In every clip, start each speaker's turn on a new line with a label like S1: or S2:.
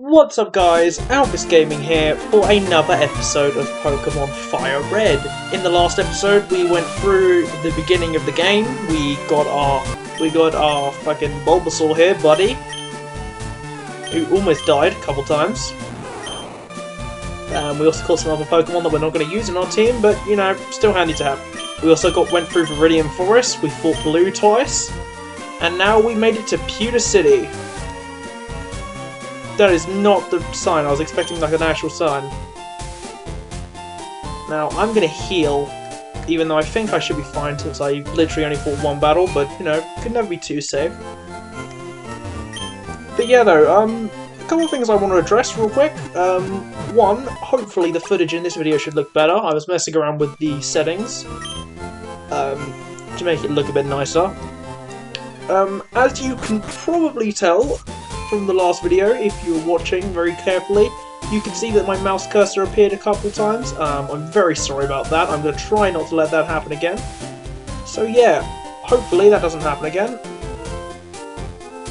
S1: What's up guys, AlvisGaming here for another episode of Pokemon FireRed. In the last episode we went through the beginning of the game. We got our fucking Bulbasaur here, Buddy, who almost died a couple times. We also caught some other Pokemon that we're not going to use in our team, but you know, still handy to have. We also went through Viridian Forest, we fought Blue twice, and now we made it to Pewter City. That is not the sign. I was expecting like an actual sign. Now, I'm gonna heal, even though I think I should be fine since I literally only fought one battle, but you know, could never be too safe. But yeah though, a couple of things I want to address real quick. One, hopefully the footage in this video should look better. I was messing around with the settings to make it look a bit nicer. As you can probably tell from the last video, if you were watching very carefully, you can see that my mouse cursor appeared a couple times. I'm very sorry about that. I'm going to try not to let that happen again. So yeah, hopefully that doesn't happen again.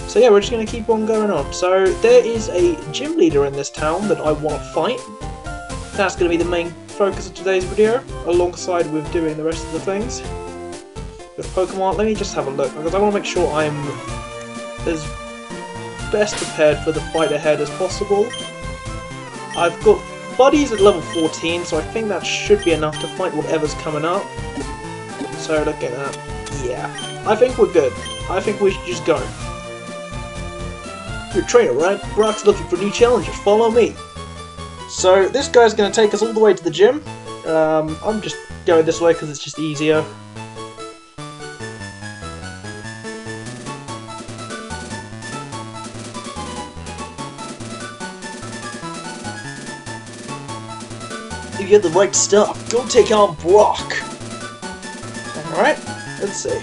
S1: So yeah, we're just going to keep on going on. So there is a gym leader in this town that I want to fight. That's going to be the main focus of today's video, alongside with doing the rest of the things. With Pokemon, let me just have a look, because I want to make sure I'm as best prepared for the fight ahead as possible. I've got buddies at level 14, so I think that should be enough to fight whatever's coming up. So look at that. Yeah, I think we're good. I think we should just go. You're a trainer, right? Brock's looking for new challengers. Follow me. So this guy's going to take us all the way to the gym. I'm just going this way because it's just easier. You get the right stuff. Go take on Brock. Alright, let's see.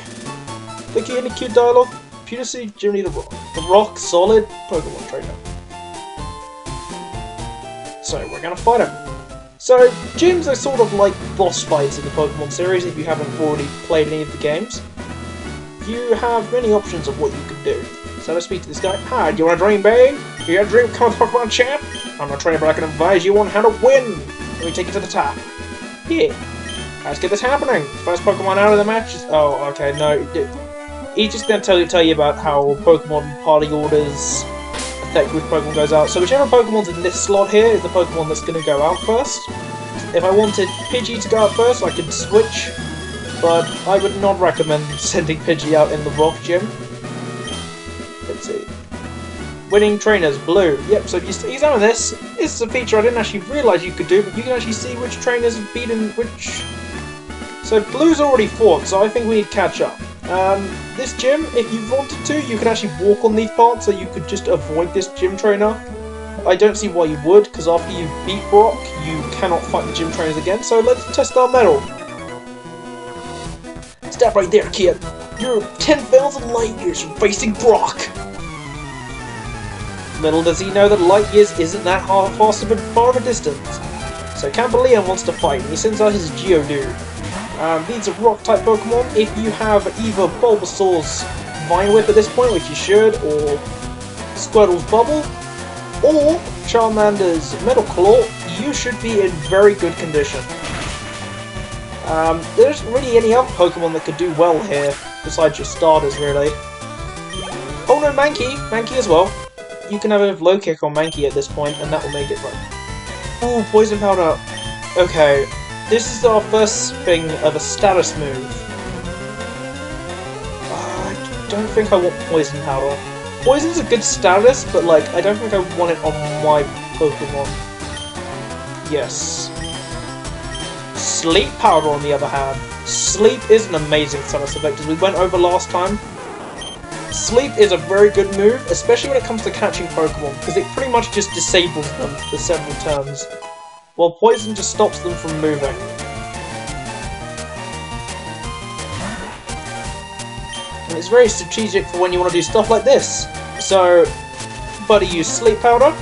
S1: Click in the cute dialogue. Pewter City Gym Leader Rock. The Rock, solid Pokemon trainer. So we're gonna fight him. So gyms are sort of like boss fights in the Pokemon series. If you haven't already played any of the games, you have many options of what you can do. So let's speak to this guy. Hi, do you want a dream, babe? You got a dream come Pokemon champ? I'm not a trainer, but I can advise you on how to win. Let me take you to the top. Here. Let's get this happening. First Pokemon out of the match is... Oh, okay, no. He's just going to tell you about how Pokemon party orders affect which Pokemon goes out. So whichever Pokemon's in this slot here is the Pokemon that's going to go out first. If I wanted Pidgey to go out first, I could switch. But I would not recommend sending Pidgey out in the Rock Gym. Let's see. Winning trainers, Blue. Yep, so he's on this. This is a feature I didn't actually realise you could do, but you can actually see which trainers have beaten which... So Blue's already fought, so I think we need to catch up. This gym, if you wanted to, you could actually walk on these parts, so you could just avoid this gym trainer. I don't see why you would, because after you beat Brock, you cannot fight the gym trainers again, so let's test our mettle. Stop right there, kid. You're 10,000 light years from facing Brock. Little does he know that light years isn't that far of a distance. So Campbellian wants to fight, and he sends out his Geodude. These are rock-type Pokemon. If you have either Bulbasaur's Vine Whip at this point, which you should, or Squirtle's Bubble, or Charmander's Metal Claw, you should be in very good condition. There isn't really any other Pokemon that could do well here, besides your starters, really. Oh no, Mankey! Mankey as well. You can have a low kick on Mankey at this point, and that will make it right. Ooh, Poison Powder. Okay, this is our first thing of a status move. I don't think I want Poison Powder. Poison's a good status, but like, I don't think I want it on my Pokemon. Yes. Sleep Powder, on the other hand. Sleep is an amazing status effect, as we went over last time. Sleep is a very good move, especially when it comes to catching Pokemon, because it pretty much just disables them for several turns, while Poison just stops them from moving. And it's very strategic for when you want to do stuff like this. So, Buddy used Sleep Powder,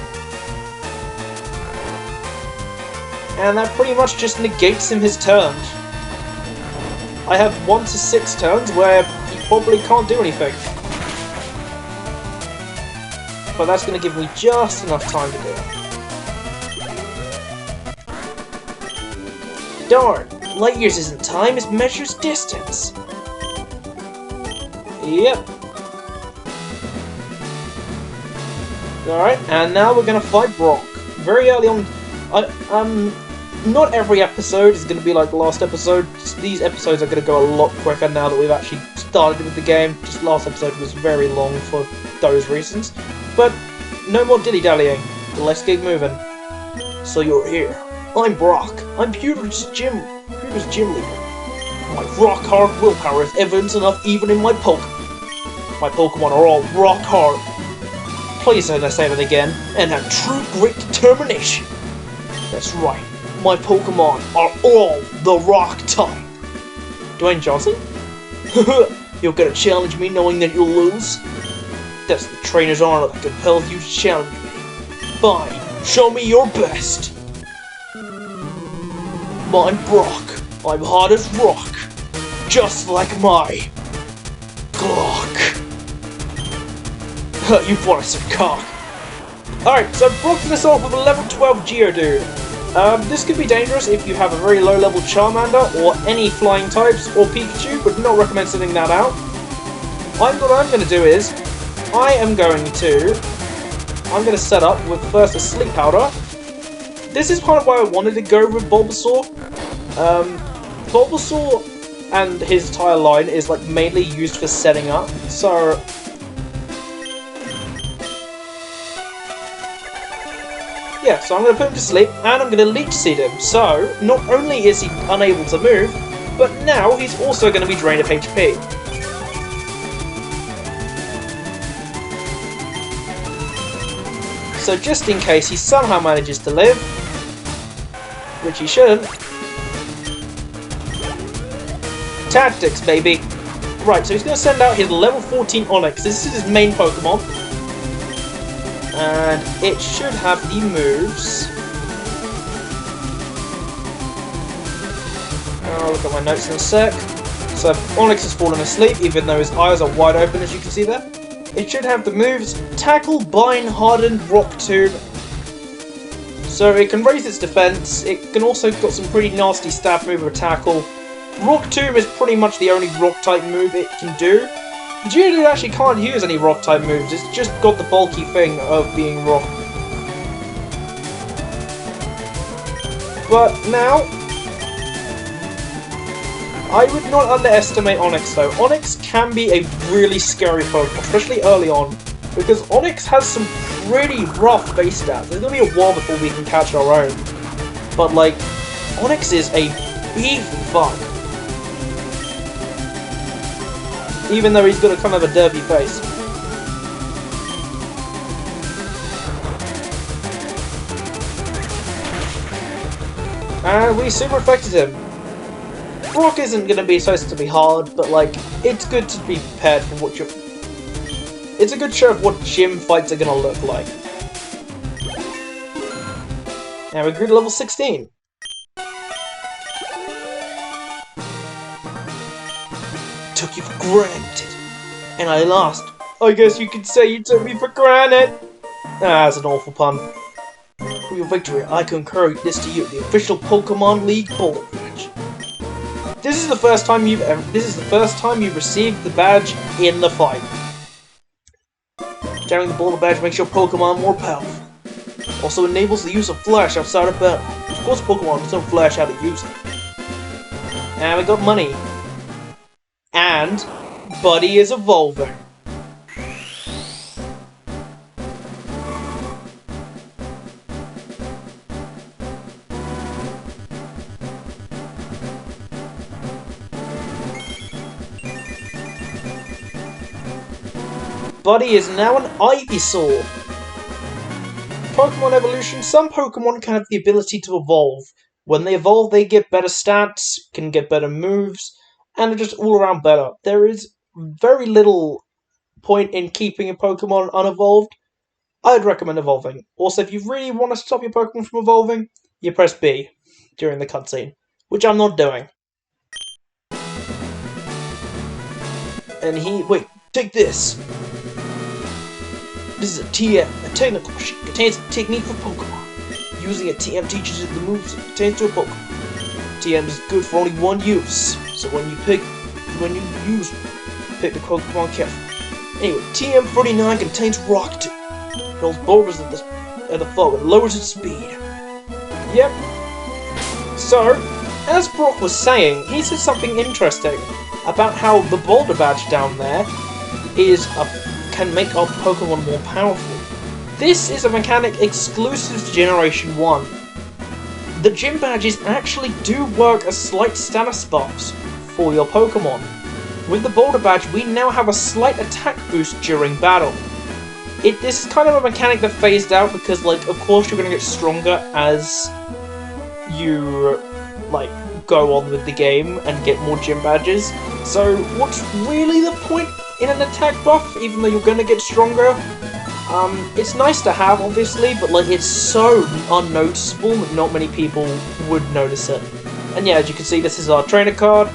S1: and that pretty much just negates him his turn. I have 1 to 6 turns where he probably can't do anything. but that's going to give me just enough time to do it. Darn! Light years isn't time, it measures distance. Yep. Alright, and now we're going to fight Brock. Very early on, not every episode is going to be like the last episode. These episodes are going to go a lot quicker now that we've actually started with the game. Just last episode was very long for those reasons. But no more dilly-dallying. Let's get moving. So you're here. I'm Brock. I'm Pewter's gym leader. My rock-hard willpower is evidence enough even in my Pokemon. My Pokemon are all rock-hard. Please don't say that again. And have true grit determination. That's right. My Pokemon are all the rock type. Dwayne Johnson? You're gonna challenge me knowing that you'll lose? That's the trainer's honor that compels you to challenge me. Fine, show me your best. I'm Brock. I'm hot as rock. Just like my Glock. You bought some cock. Alright, so Brock this off with a level 12 Geodude. This could be dangerous if you have a very low level Charmander or any flying types or Pikachu, but not recommend sending that out. What I'm going to do is, I'm going to set up with first a Sleep Powder. This is kind of why I wanted to go with Bulbasaur. Bulbasaur and his entire line is like mainly used for setting up, so... yeah, so I'm going to put him to sleep, and I'm going to Leech Seed him. So, not only is he unable to move, but now he's also going to be drained of HP. So just in case he somehow manages to live, which he shouldn't. Tactics, baby! Right, so he's going to send out his level 14 Onix. This is his main Pokemon. And it should have the moves. I'll look at my notes in a sec. So Onix has fallen asleep, even though his eyes are wide open, as you can see there. It should have the moves Tackle, Bind, Harden, Rock Tomb. So it can raise its defense. It can also got some pretty nasty stab move or Tackle. Rock Tomb is pretty much the only rock type move it can do. Geodude actually can't use any rock type moves, it's just got the bulky thing of being rock. But now, I would not underestimate Onix though. Onix can be a really scary Pokemon, especially early on, because Onix has some pretty rough base stats. There's gonna be a while before we can catch our own. But like, Onix is a beefy fuck. Even though he's got a kind of a derpy face. And we super affected him. Brock isn't going to be supposed to be hard, but like, it's good to be prepared for what you're... it's a good show of what gym fights are going to look like. And we grew to level 16. Took you for granted, and I lost. I guess you could say you took me for granted. Ah, that's an awful pun. For your victory, I concur this to you, the official Pokemon League Bullet Badge. This is the first time you've received the badge in the fight. Carrying the Bullet Badge makes your Pokemon more powerful. Also enables the use of Flash outside of battle. Of course, Pokemon don't Flash how to use it. And we got money. And Buddy is evolving. Buddy is now an Ivysaur. Pokemon evolution. Some Pokemon can have the ability to evolve. When they evolve, they get better stats, can get better moves, and are just all around better. There is very little point in keeping a Pokemon unevolved. I'd recommend evolving. Also, if you really want to stop your Pokemon from evolving, you press B during the cutscene, which I'm not doing. And wait, take this! This is a TM, a technical sheet. Contains a technique for Pokemon. Using a TM teaches you the moves it pertains to a Pokemon. TM is good for only one use, so when you use pick the Pokemon carefully. Anyway, TM49 contains Rock 2. It holds boulders at the foe and lowers its speed. Yep. So, as Brock was saying, he said something interesting about how the boulder badge down there can make our Pokemon more powerful. This is a mechanic exclusive to Generation 1. The gym badges actually do work as slight status buffs for your Pokemon. With the boulder badge, we now have a slight attack boost during battle. This is kind of a mechanic that phased out because, like, of course you're going to get stronger as you, like, go on with the game and get more gym badges. So, what's really the point in an attack buff, even though you're going to get stronger? It's nice to have, obviously, but, like, it's so unnoticeable that not many people would notice it. And yeah, as you can see, this is our trainer card.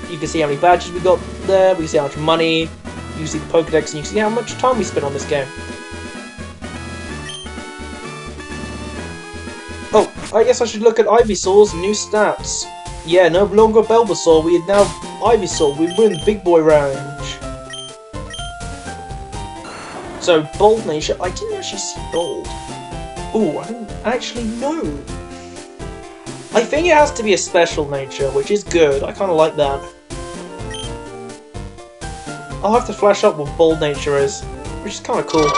S1: You can see how many badges we got there, we can see how much money, you can see the Pokedex, and you can see how much time we spent on this game. Oh, I guess I should look at Ivysaur's new stats. Yeah, no longer Bulbasaur, we are now Ivysaur, we win Big Boy range. So, Bold Nature, I didn't actually see Bold. Ooh, I don't actually know. I think it has to be a special nature, which is good, I kinda like that. I'll have to flash up what Bold Nature is, which is kinda cool.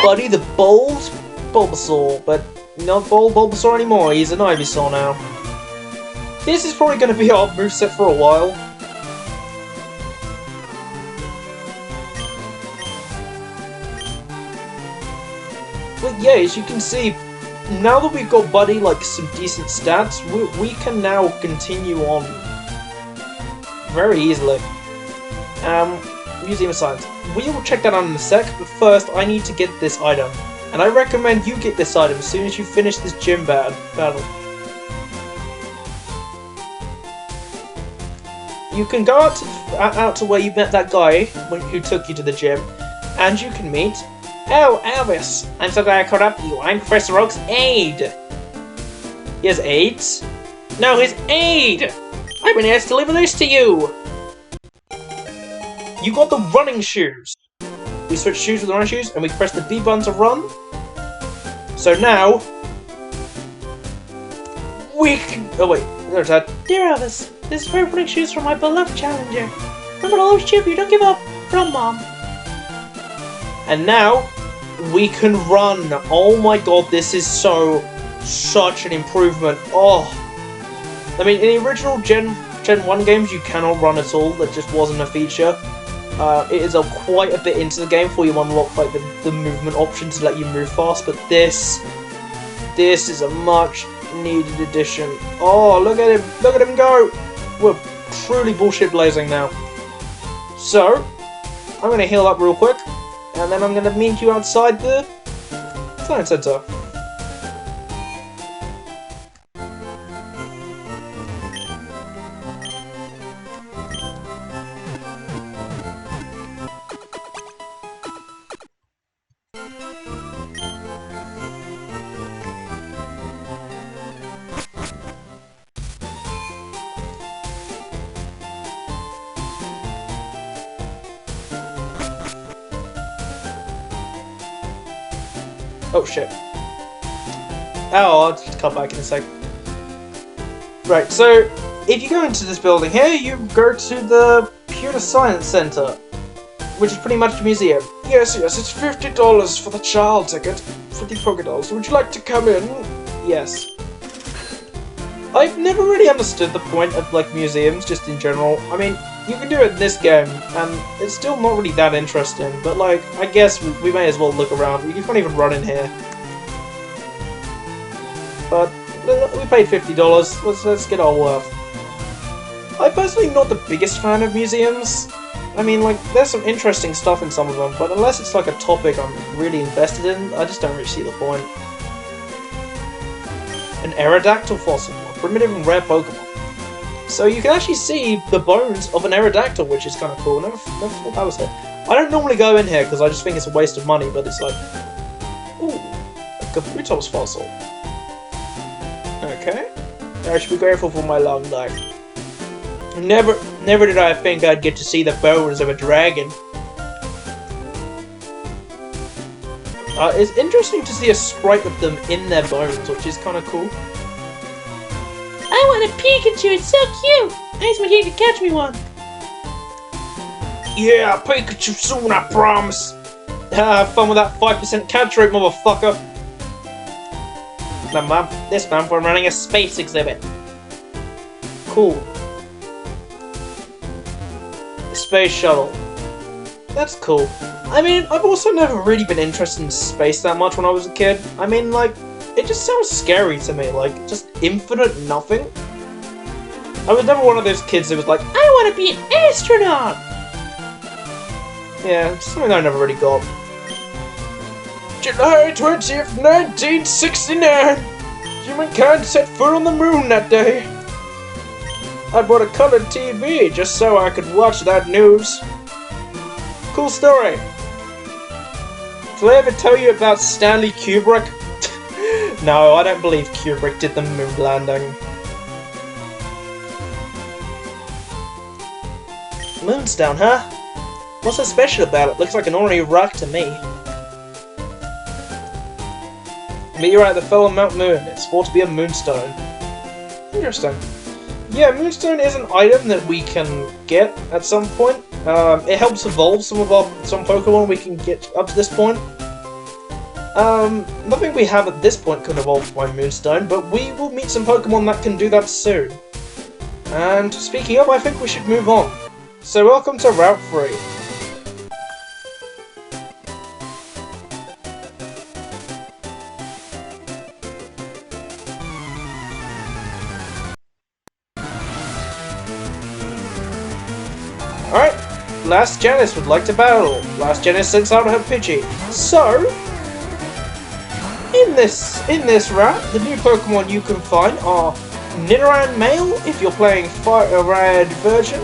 S1: Buddy the Bold Bulbasaur, but not Bold Bulbasaur anymore, he's an Ivysaur now. This is probably gonna be our moveset for a while. But yeah, as you can see, now that we've got Buddy, like, some decent stats, we can now continue on very easily. Museum of Science. We will check that out in a sec, but first I need to get this item. And I recommend you get this item as soon as you finish this gym battle. You can go out to where you met that guy who took you to the gym, and you can meet... Oh, Alvis! I'm so glad I caught up to you. I'm Professor Oak's aide! He has aides? No, his aide! I've been asked to deliver this to you! You got the running shoes! We switch shoes with the running shoes, and we press the B button to run. So now... we can... Oh wait, there's that. Dear Alvis, this is for running shoes from my beloved challenger. Remember to always cheer you, don't give up! From Mom. And now, we can run. Oh my god, this is such an improvement. Oh. I mean, in the original Gen 1 games, you cannot run at all. That just wasn't a feature. It is quite a bit into the game before you unlock, like, the movement option to let you move fast, but this is a much needed addition. Oh, look at him go! We're truly bullshit blazing now. So, I'm gonna heal up real quick. And then I'm gonna meet you outside the Science Center. Oh shit. Oh, I'll just come back in a sec. Right, so if you go into this building here, you go to the Computer Science Center, which is pretty much a museum. Yes, it's $50 for the child ticket, 50 Pokédolls. Would you like to come in? Yes. I've never really understood the point of, like, museums, just in general. I mean, you can do it in this game, and it's still not really that interesting, but, like, I guess we may as well look around. You can't even run in here. But we paid $50, let's get our worth. I'm personally not the biggest fan of museums. I mean, like, there's some interesting stuff in some of them, but unless it's, like, a topic I'm really invested in, I just don't really see the point. An Aerodactyl fossil, a primitive and rare Pokemon. So you can actually see the bones of an Aerodactyl, which is kind of cool. Never thought that was it. I don't normally go in here because I just think it's a waste of money, but it's like... Ooh, a Kabutops fossil. Okay. I should be grateful for my long life. Never did I think I'd get to see the bones of a dragon. It's interesting to see a sprite of them in their bones, which is kind of cool.
S2: I want a Pikachu, it's so cute! I just want you to catch me one.
S1: Yeah, Pikachu soon, I promise! Have fun with that 5% catch rate, motherfucker! This month we're running a space exhibit. Cool. The space shuttle. That's cool. I mean, I've also never really been interested in space that much when I was a kid. I mean, like, it just sounds scary to me, like, just infinite nothing. I was never one of those kids who was like, I want to be an astronaut! Yeah, it's something I never really got. July 20th, 1969! Humankind set foot on the moon that day. I bought a colored TV just so I could watch that news. Cool story. Did I ever tell you about Stanley Kubrick? No, I don't believe Kubrick did the moon landing. Moonstone, huh? What's so special about it? Looks like an ordinary rock to me. Meteorite that fell on Mount Moon. It's thought to be a moonstone. Interesting. Yeah, moonstone is an item that we can get at some point. It helps evolve some Pokemon we can get up to this point. Nothing we have at this point can evolve by moonstone, but we will meet some Pokemon that can do that soon. And speaking of, I think we should move on. So welcome to Route 3. Alright, Last Janice would like to battle. Last Janice sends out her Pidgey. So, in this route, the new Pokemon you can find are Nidoran Male if you're playing FireRed version,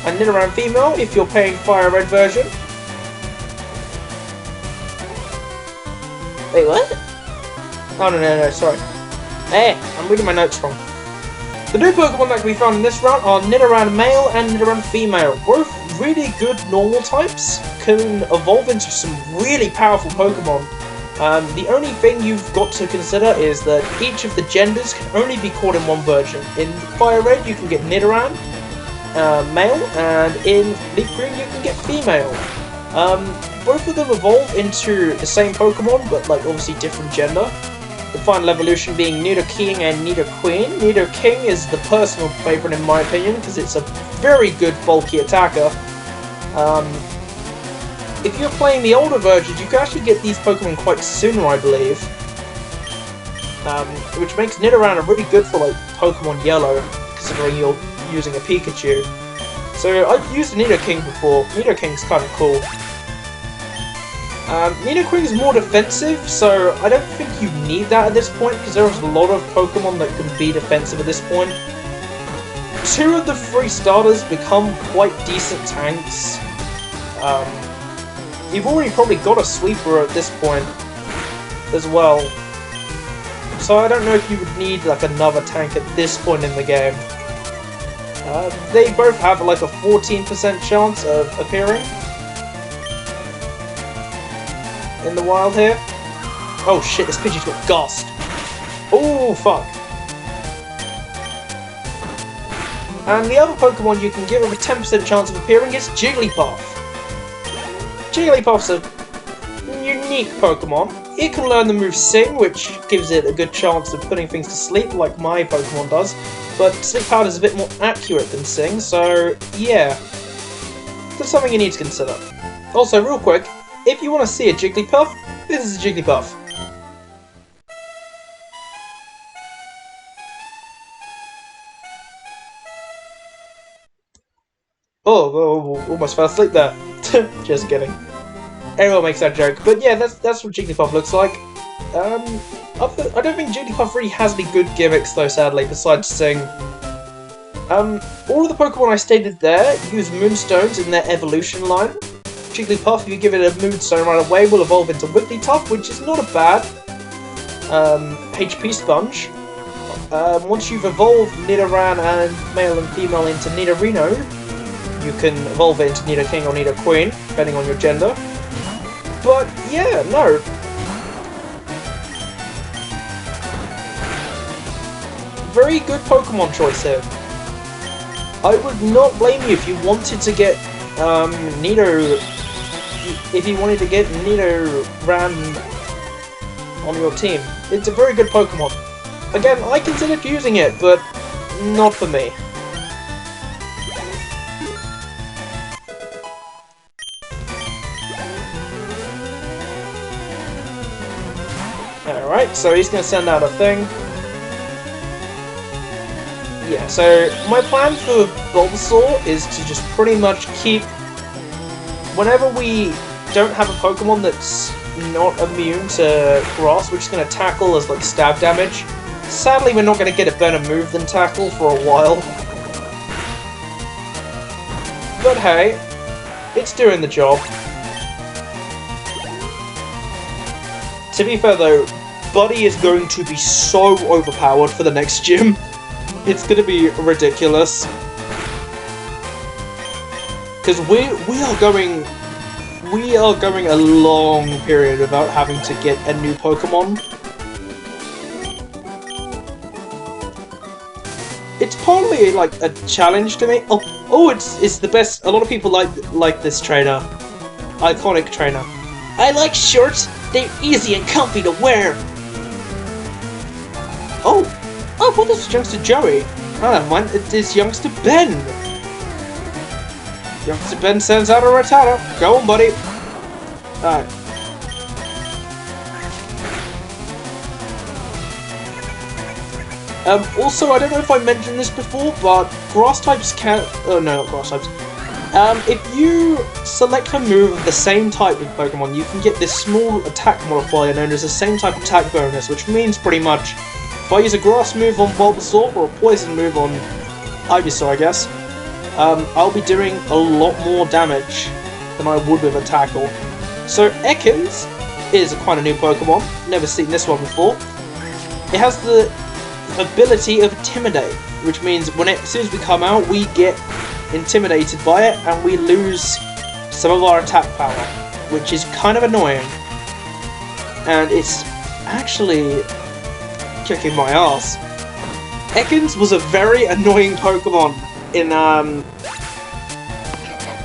S1: and Nidoran Female if you're playing FireRed version.
S2: Wait, what?
S1: Oh no, sorry. Hey, I'm reading my notes wrong. The new Pokemon that can be found in this route are Nidoran Male and Nidoran Female. Both really good normal types, can evolve into some really powerful Pokemon. The only thing you've got to consider is that each of the genders can only be caught in one version. In FireRed you can get Nidoran Male, and in Linktree you can get Female. Both of them evolve into the same Pokemon, but like obviously different gender. The final evolution being Nidoking and Nidoqueen. Nidoking is the personal favourite in my opinion, because it's a very good bulky attacker. If you're playing the older versions, you can actually get these Pokemon quite sooner, I believe. Which makes Nidoran really good for like Pokemon Yellow, considering you're using a Pikachu. So I've used Nidoking before. Nidoking's kind of cool. Nidoqueen's more defensive, so I don't think you need that at this point, because there's a lot of Pokemon that can be defensive at this point. 2 of the 3 starters become quite decent tanks. You've already probably got a Sweeper at this point as well, so I don't know if you would need like another tank at this point in the game. They both have like a 14% chance of appearing in the wild here. Oh shit, this Pidgey's got Ghost. Oh fuck. And the other Pokemon you can give him a 10% chance of appearing is Jigglypuff. Jigglypuff's a unique Pokemon. It can learn the move Sing, which gives it a good chance of putting things to sleep, like my Pokemon does. But Sleep Powder is a bit more accurate than Sing, so yeah. That's something you need to consider. Also, real quick, if you want to see a Jigglypuff, this is a Jigglypuff. Oh, almost fell asleep there. Just kidding. Everyone makes that joke. But yeah, that's what Jigglypuff looks like. I don't think Jigglypuff really has any good gimmicks though, sadly, besides Sing. All of the Pokemon I stated there use Moonstones in their evolution line. Jigglypuff, if you give it a Moonstone right away, will evolve into Wigglytuff, which is not a bad HP sponge. Once you've evolved Nidoran and male and female into Nidorino, you can evolve it into Nidoking or Nidoqueen, depending on your gender. But yeah, no. Very good Pokemon choice here. I would not blame you if you wanted to get Nidoran on your team. It's a very good Pokemon. Again, I considered using it, but not for me. Alright, so he's going to send out a thing. Yeah, so my plan for Bulbasaur is to just pretty much keep... Whenever we don't have a Pokemon that's not immune to Grass, we're just going to tackle as like stab damage. Sadly, we're not going to get a better move than Tackle for a while. But hey, it's doing the job. To be fair though, Buddy is going to be so overpowered for the next gym. It's going to be ridiculous. Because we are going a long period without having to get a new Pokemon. It's partly like a challenge to me. Oh, it's the best. A lot of people like this trainer, iconic trainer.
S2: I like shorts. They're easy and comfy to wear.
S1: Oh, I thought this was youngster Joey. Oh, never mind. It is youngster Ben. Youngster Ben sends out a Rattata. Go on, buddy. Alright. Also, I don't know if I mentioned this before, but grass types can... Oh, no, not grass types. If you select a move of the same type of Pokemon, you can get this small attack modifier known as the same type attack bonus, which means pretty much, if I use a grass move on Bulbasaur, or a poison move on Ivysaur, I guess, I'll be doing a lot more damage than I would with a tackle. So Ekans is quite a new Pokemon, never seen this one before. It has the ability of Intimidate, which means as soon as we come out, we get intimidated by it and we lose some of our attack power, which is kind of annoying. And it's actually kicking my ass. Ekans was a very annoying Pokemon in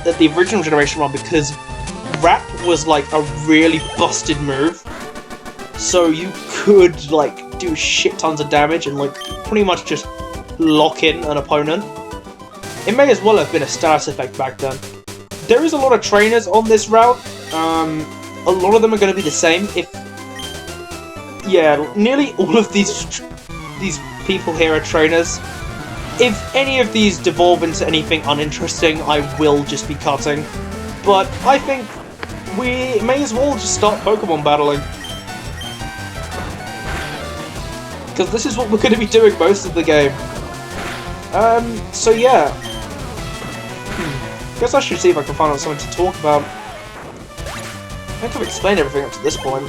S1: the original generation one because Wrap was like a really busted move, so you could like do shit tons of damage and like pretty much just lock in an opponent. It may as well have been a status effect back then. There is a lot of trainers on this route. A lot of them are going to be the same. Nearly all of these people here are trainers. If any of these devolve into anything uninteresting, I will just be cutting. But I think we may as well just start Pokemon battling. Because this is what we're going to be doing most of the game. So yeah. Guess I should see if I can find out something to talk about. I think I've explained everything up to this point.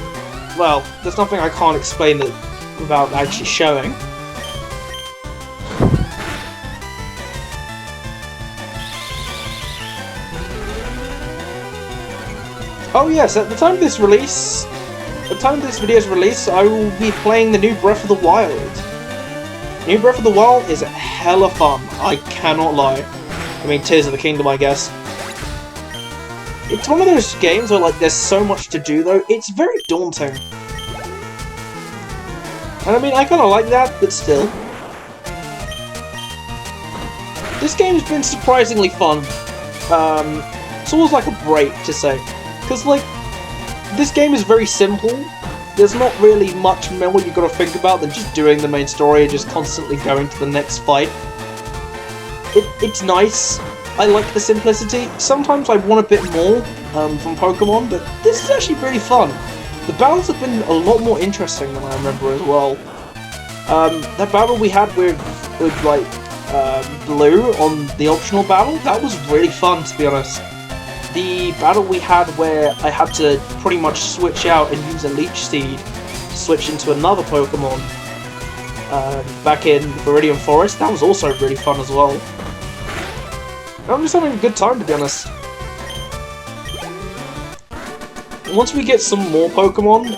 S1: Well, there's nothing I can't explain without actually showing. Oh yes, at the time of this video's release, I will be playing the new Breath of the Wild. New Breath of the Wild is hella fun, I cannot lie. I mean, Tears of the Kingdom, I guess. It's one of those games where, like, there's so much to do, though. It's very daunting. And I mean, I kind of like that, but still. This game's been surprisingly fun. It's almost like a break, to say. Because, like, this game is very simple. There's not really much more you've got to think about than just doing the main story and just constantly going to the next fight. It's nice. I like the simplicity. Sometimes I want a bit more from Pokemon, but this is actually really fun. The battles have been a lot more interesting than I remember as well. That battle we had with Blue on the optional battle, that was really fun, to be honest. the battle we had where I had to pretty much switch out and use a Leech Seed to switch into another Pokemon back in Viridian Forest. That was also really fun as well. I'm just having a good time, to be honest. Once we get some more Pokemon,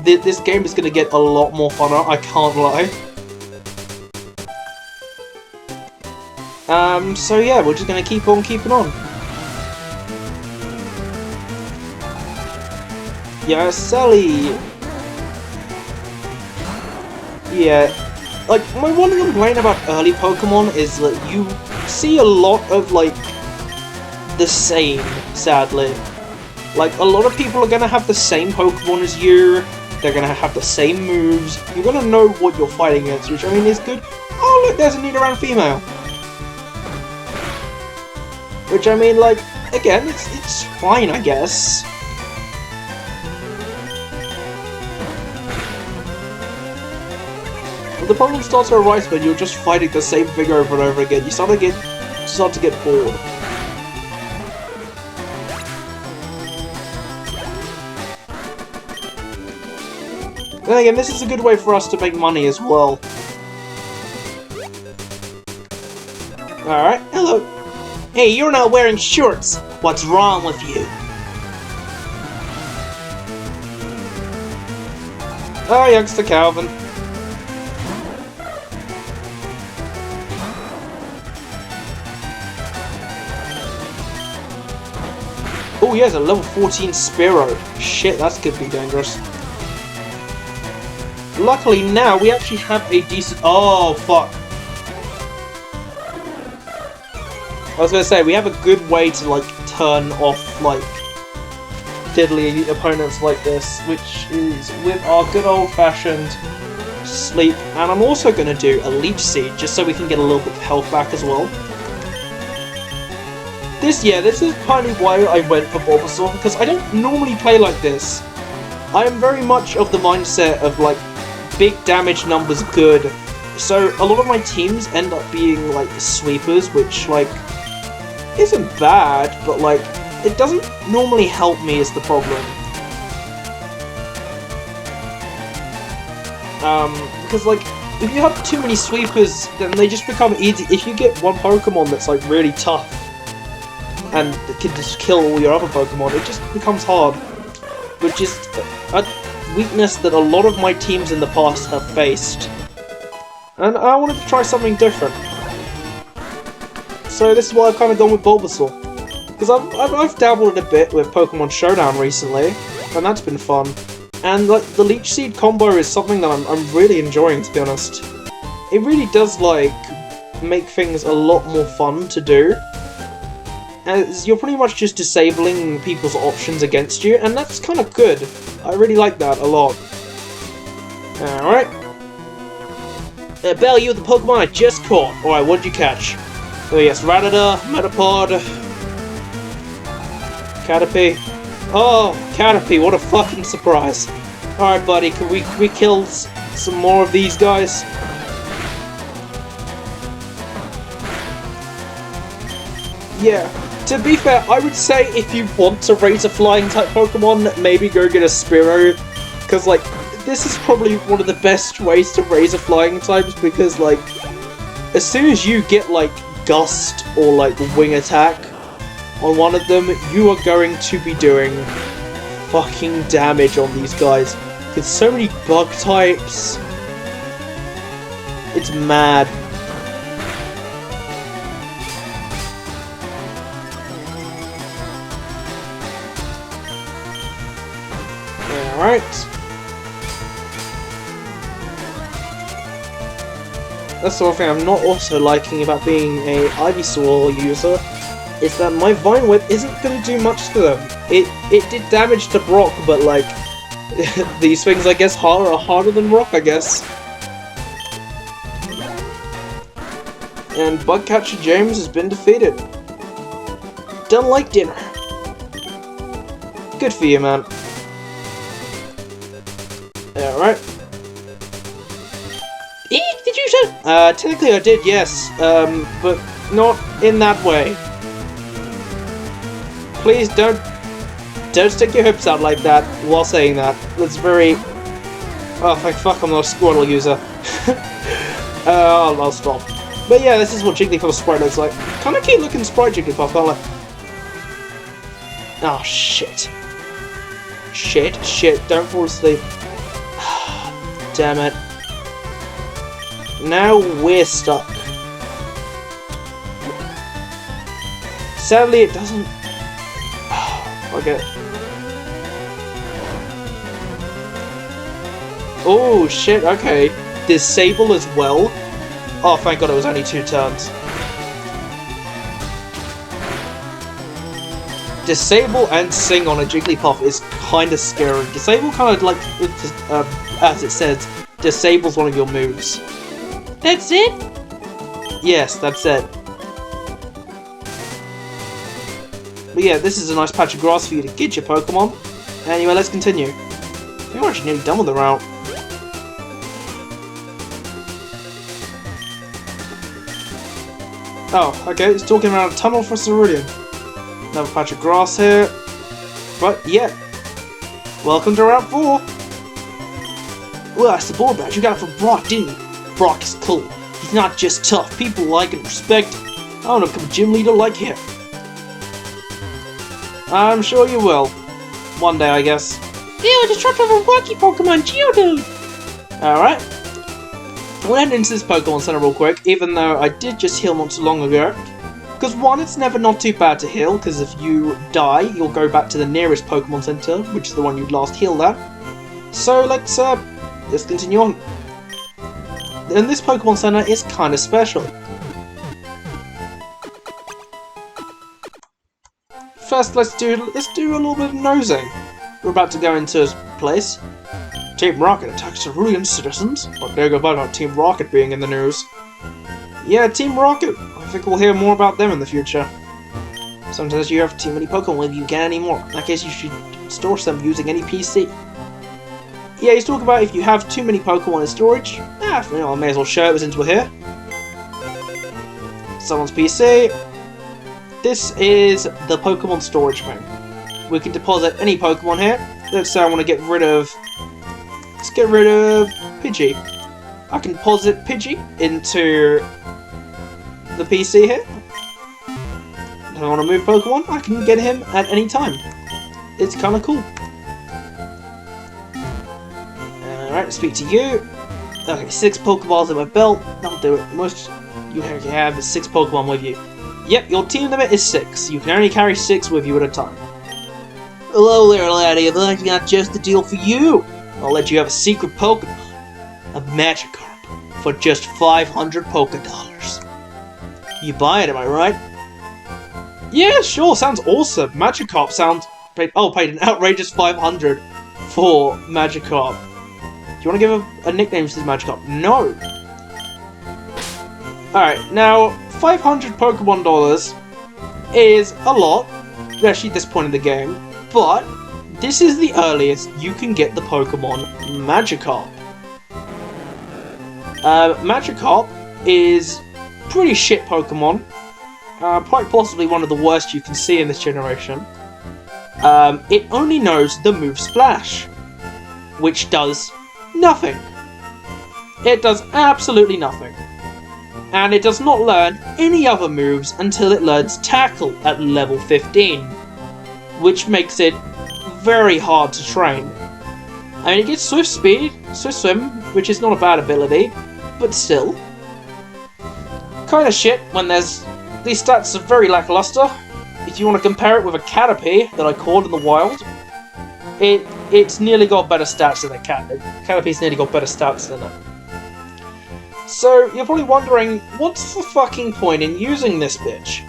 S1: this game is going to get a lot more funner, I can't lie. So yeah, we're just going to keep on keeping on. Yeah, Sally! Yeah, like, my one complaint about early Pokemon is that you see a lot of, like, the same, sadly. Like, a lot of people are gonna have the same Pokemon as you, they're gonna have the same moves, you're gonna know what you're fighting against, which I mean is good. Oh look, there's a Nidoran female! Which I mean, like, again, it's fine, I guess. But the problem starts to arise when you're just fighting the same thing over and over again. You start to get bored. Then again, this is a good way for us to make money as well. Alright, hello. Hey, you're not wearing shorts. What's wrong with you? Oh, youngster Calvin. Oh, he has a level 14 Spearow. Shit, that's gonna be dangerous. Luckily now, we actually have a decent... Oh, fuck. I was gonna say, we have a good way to, like, turn off, like, diddly opponents like this, which is with our good old-fashioned sleep. And I'm also gonna do a Leech Seed, just so we can get a little bit of health back as well. This is partly why I went for Bulbasaur, because I don't normally play like this. I am very much of the mindset of, like, big damage numbers good. So a lot of my teams end up being, like, sweepers, which, like, isn't bad, but, like, it doesn't normally help me is the problem. Because, like, if you have too many sweepers, then they just become easy. If you get one Pokemon that's, like, really tough, and can just kill all your other Pokemon, it just becomes hard. Which is a weakness that a lot of my teams in the past have faced. And I wanted to try something different. So this is why I've kind of gone with Bulbasaur. Because I've dabbled a bit with Pokemon Showdown recently, and that's been fun. And like the Leech Seed combo is something that I'm really enjoying, to be honest. It really does, like, make things a lot more fun to do. As you're pretty much just disabling people's options against you, and that's kind of good. I really like that a lot. Alright. Belle, you're the Pokemon I just caught. Alright, what'd you catch? Oh yes, Rattata, Metapod, Caterpie. Oh, Caterpie, what a fucking surprise. Alright buddy, can we kill some more of these guys? Yeah. To be fair, I would say if you want to raise a flying type Pokemon, maybe go get a Spearow, because like, this is probably one of the best ways to raise a flying types, because like, as soon as you get like Gust or like Wing Attack on one of them, you are going to be doing fucking damage on these guys. There's so many bug types. It's mad. Alright. That's the one thing I'm not also liking about being a Ivysaur user, is that my Vine Whip isn't going to do much to them. It did damage to Brock, but like, these things I guess are harder than Rock, I guess. And Bugcatcher James has been defeated. Done like dinner. Good for you, man. Alright. Eek, did you say? Technically I did, yes. But not in that way. please don't stick your hips out like that while saying that. That's very... Oh, thank fuck I'm not a Squirtle user. I'll stop. But yeah, this is what Jigglypuff's sprite looks like. Kinda cute looking sprite Jigglypuff, aren't I? Oh, shit. Shit, don't fall asleep. Damn it. Now we're stuck. Sadly, it doesn't... Okay. Oh, shit, okay. Disable as well? Oh, thank god it was only 2 turns. Disable and sing on a Jigglypuff is kinda scary. Disable kind of like, as it says, disables one of your moves.
S2: That's it?
S1: Yes, that's it. But yeah, this is a nice patch of grass for you to get your Pokemon. Anyway, let's continue. I think we're actually nearly done with the route. Oh, okay, it's talking about a tunnel for Cerulean. Another patch of grass here. But yeah. Welcome to Route 4. Well, that's the board badge you got it from Brock, didn't you? Brock is cool. He's not just tough. People like and respect him. I want to become a gym leader like him. I'm sure you will. One day, I guess.
S2: Ew, just dropped off a wacky Pokemon, Geodude!
S1: Alright. We'll head into this Pokemon Center real quick, even though I did just heal not too long ago. Because one, it's never not too bad to heal, because if you die, you'll go back to the nearest Pokemon Center, which is the one you'd last healed at. So let's continue on. And this Pokemon Center is kind of special. First, let's do a little bit of nosing. We're about to go into a place. Team Rocket attacks Cerulean citizens. What do you go about Team Rocket being in the news? Yeah, Team Rocket. I think we'll hear more about them in the future. Sometimes you have too many Pokemon with you, you can't anymore. In that case, you should store some using any PC. Yeah, he's talking about if you have too many Pokemon in storage. I may as well show it was into here. Someone's PC. This is the Pokemon storage bin. We can deposit any Pokemon here. Let's say I want to get rid of... Let's get rid of Pidgey. I can deposit Pidgey into the PC here. If I want to move Pokemon, I can get him at any time. It's kind of cool. Alright, speak to you. Okay, 6 Pokeballs in my belt. That'll do it. Most you have is 6 Pokemon with you. Yep, your team limit is 6. You can only carry 6 with you at a time. Hello there, laddie. I've got just the deal for you. I'll let you have a secret Pokemon. A Magikarp. For just 500 Pokedollars. You buy it, am I right? Yeah, sure. Sounds awesome. Magikarp sounds... paid an outrageous 500 for Magikarp. Do you want to give a nickname to this Magikarp? No. Alright, now... 500 Pokemon dollars is a lot, especially at this point in the game, but this is the earliest you can get the Pokemon Magikarp. Magikarp is pretty shit Pokemon, quite possibly one of the worst you can see in this generation. It only knows the move Splash, which does nothing. It does absolutely nothing. And it does not learn any other moves until it learns Tackle at level 15, which makes it very hard to train. I mean, it gets Swift Speed, Swift Swim, which is not a bad ability, but still. Kinda shit when there's... These stats are very lackluster. If you want to compare it with a Caterpie that I caught in the wild, it's nearly got better stats than a Caterpie's nearly got better stats than it. So, you're probably wondering, what's the fucking point in using this bitch?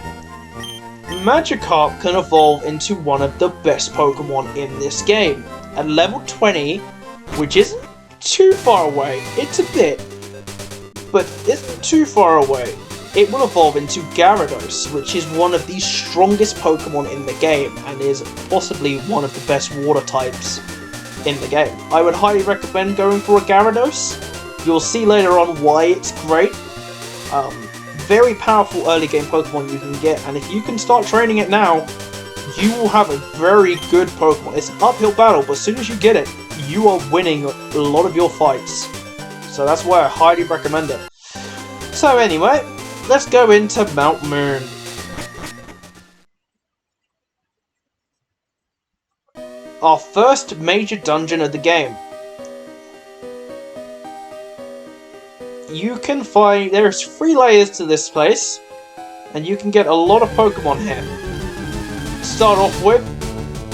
S1: Magikarp can evolve into one of the best Pokemon in this game. At level 20, which isn't too far away, it's a bit, but isn't too far away, it will evolve into Gyarados, which is one of the strongest Pokemon in the game, and is possibly one of the best water types in the game. I would highly recommend going for a Gyarados. You'll see later on why it's great. Very powerful early game Pokemon you can get, and if you can start training it now, you will have a very good Pokemon. It's an uphill battle, but as soon as you get it, you are winning a lot of your fights. So that's why I highly recommend it. So anyway, let's go into Mount Moon. Our first major dungeon of the game. You can find... There's 3 layers to this place, and you can get a lot of Pokemon here. Start off with,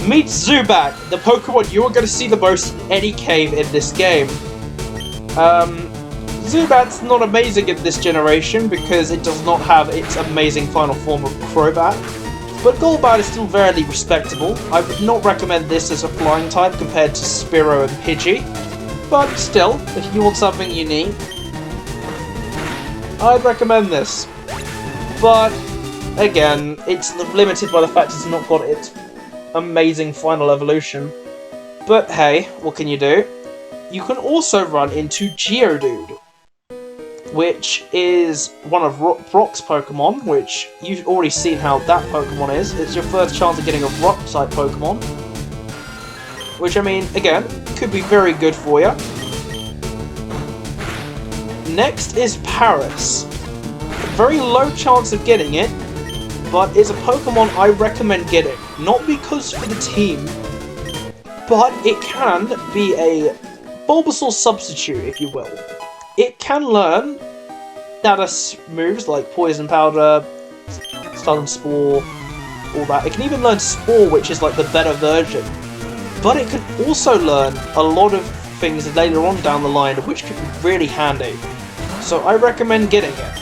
S1: meet Zubat, the Pokemon you are going to see the most in any cave in this game. Zubat's not amazing in this generation because it does not have its amazing final form of Crobat. But Golbat is still very respectable. I would not recommend this as a flying type compared to Spearow and Pidgey. But still, if you want something unique, I'd recommend this. But, again, it's limited by the fact it's not got its amazing final evolution. But hey, what can you do? You can also run into Geodude, which is one of BROCK's Pokemon, which you've already seen how that Pokemon is. It's your first chance of getting a Rock-type Pokemon. Which, I mean, again, could be very good for you. Next is Paris. Very low chance of getting it, but it's a Pokemon I recommend getting. Not because for the team, but it can be a Bulbasaur substitute, if you will. It can learn status moves like Poison Powder, Stun Spore, all that. It can even learn Spore, which is like the better version. But it can also learn a lot of things later on down the line, which could be really handy. So I recommend getting it.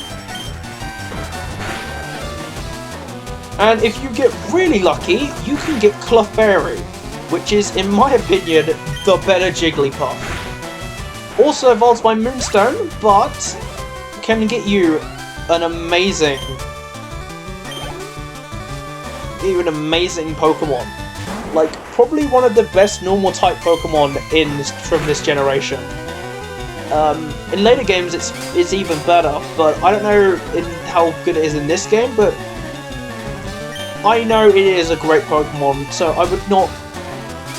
S1: And if you get really lucky, you can get Clefairy, which is, in my opinion, the better Jigglypuff. Also evolves by Moonstone, but can get you an amazing Pokemon. Like, probably one of the best normal type Pokemon from this generation. In later games it's even better, but I don't know how good it is in this game, but I know it is a great Pokemon, so I would not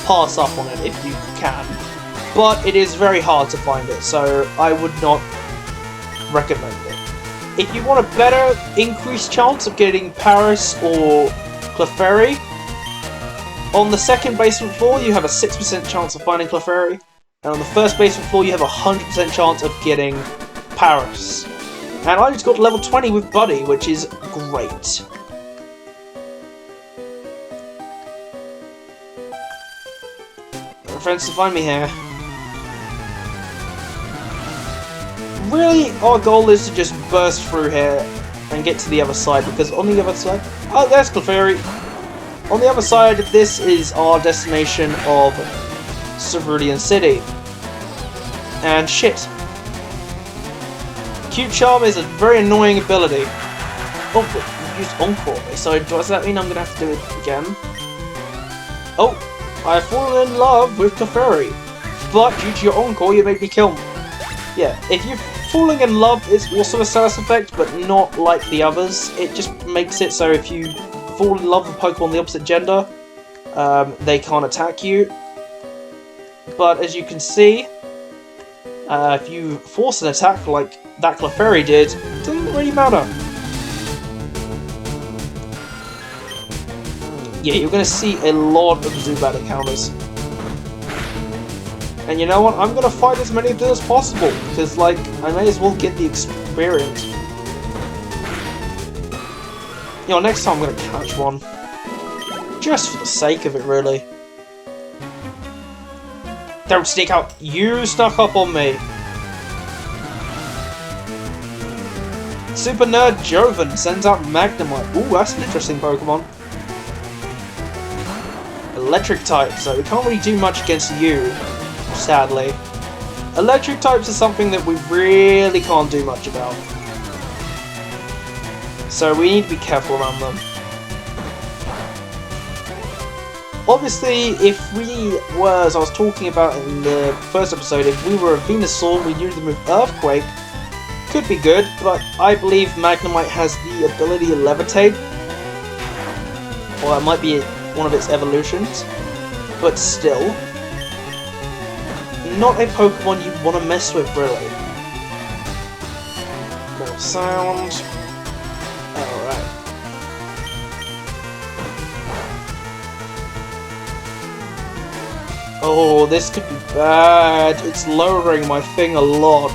S1: pass up on it if you can. But it is very hard to find it, so I would not recommend it. If you want a better increased chance of getting Paris or Clefairy, on the second basement floor you have a 6% chance of finding Clefairy, and on the first basement floor you have a 100% chance of getting Paris. And I just got to level 20 with Buddy, which is great. No friends to find me here. Really, our goal is to just burst through here and get to the other side, because on the other side... Oh, there's Clefairy! On the other side, this is our destination of Cerulean City. And shit. Cute Charm is a very annoying ability. Oh, but you used Encore, so does that mean I'm going to have to do it again? Oh, I've fallen in love with Clefairy, but due to your Encore, you made me kill me. Yeah, if you're falling in love, it's also a status effect, but not like the others. It just makes it so if you fall in love with Pokemon of the opposite gender, they can't attack you. But as you can see, if you force an attack like that Clefairy did, it doesn't really matter. Yeah, you're going to see a lot of Zubat encounters. And you know what? I'm going to fight as many of them as possible, because, like, I may as well get the experience. You know, next time I'm going to catch one. Just for the sake of it, really. Don't sneak out! You snuck up on me! Super Nerd Joven sends out Magnemite. Ooh, that's an interesting Pokemon. Electric type, so we can't really do much against you, sadly. Electric types are something that we really can't do much about. So we need to be careful around them. Obviously, if we were, as I was talking about in the first episode, if we were a Venusaur, we knew the move Earthquake. Could be good, but I believe Magnemite has the ability to levitate. Or it might be one of its evolutions, but still, not a Pokemon you want to mess with, really. More sound. Alright. Oh, this could be bad. It's lowering my thing a lot.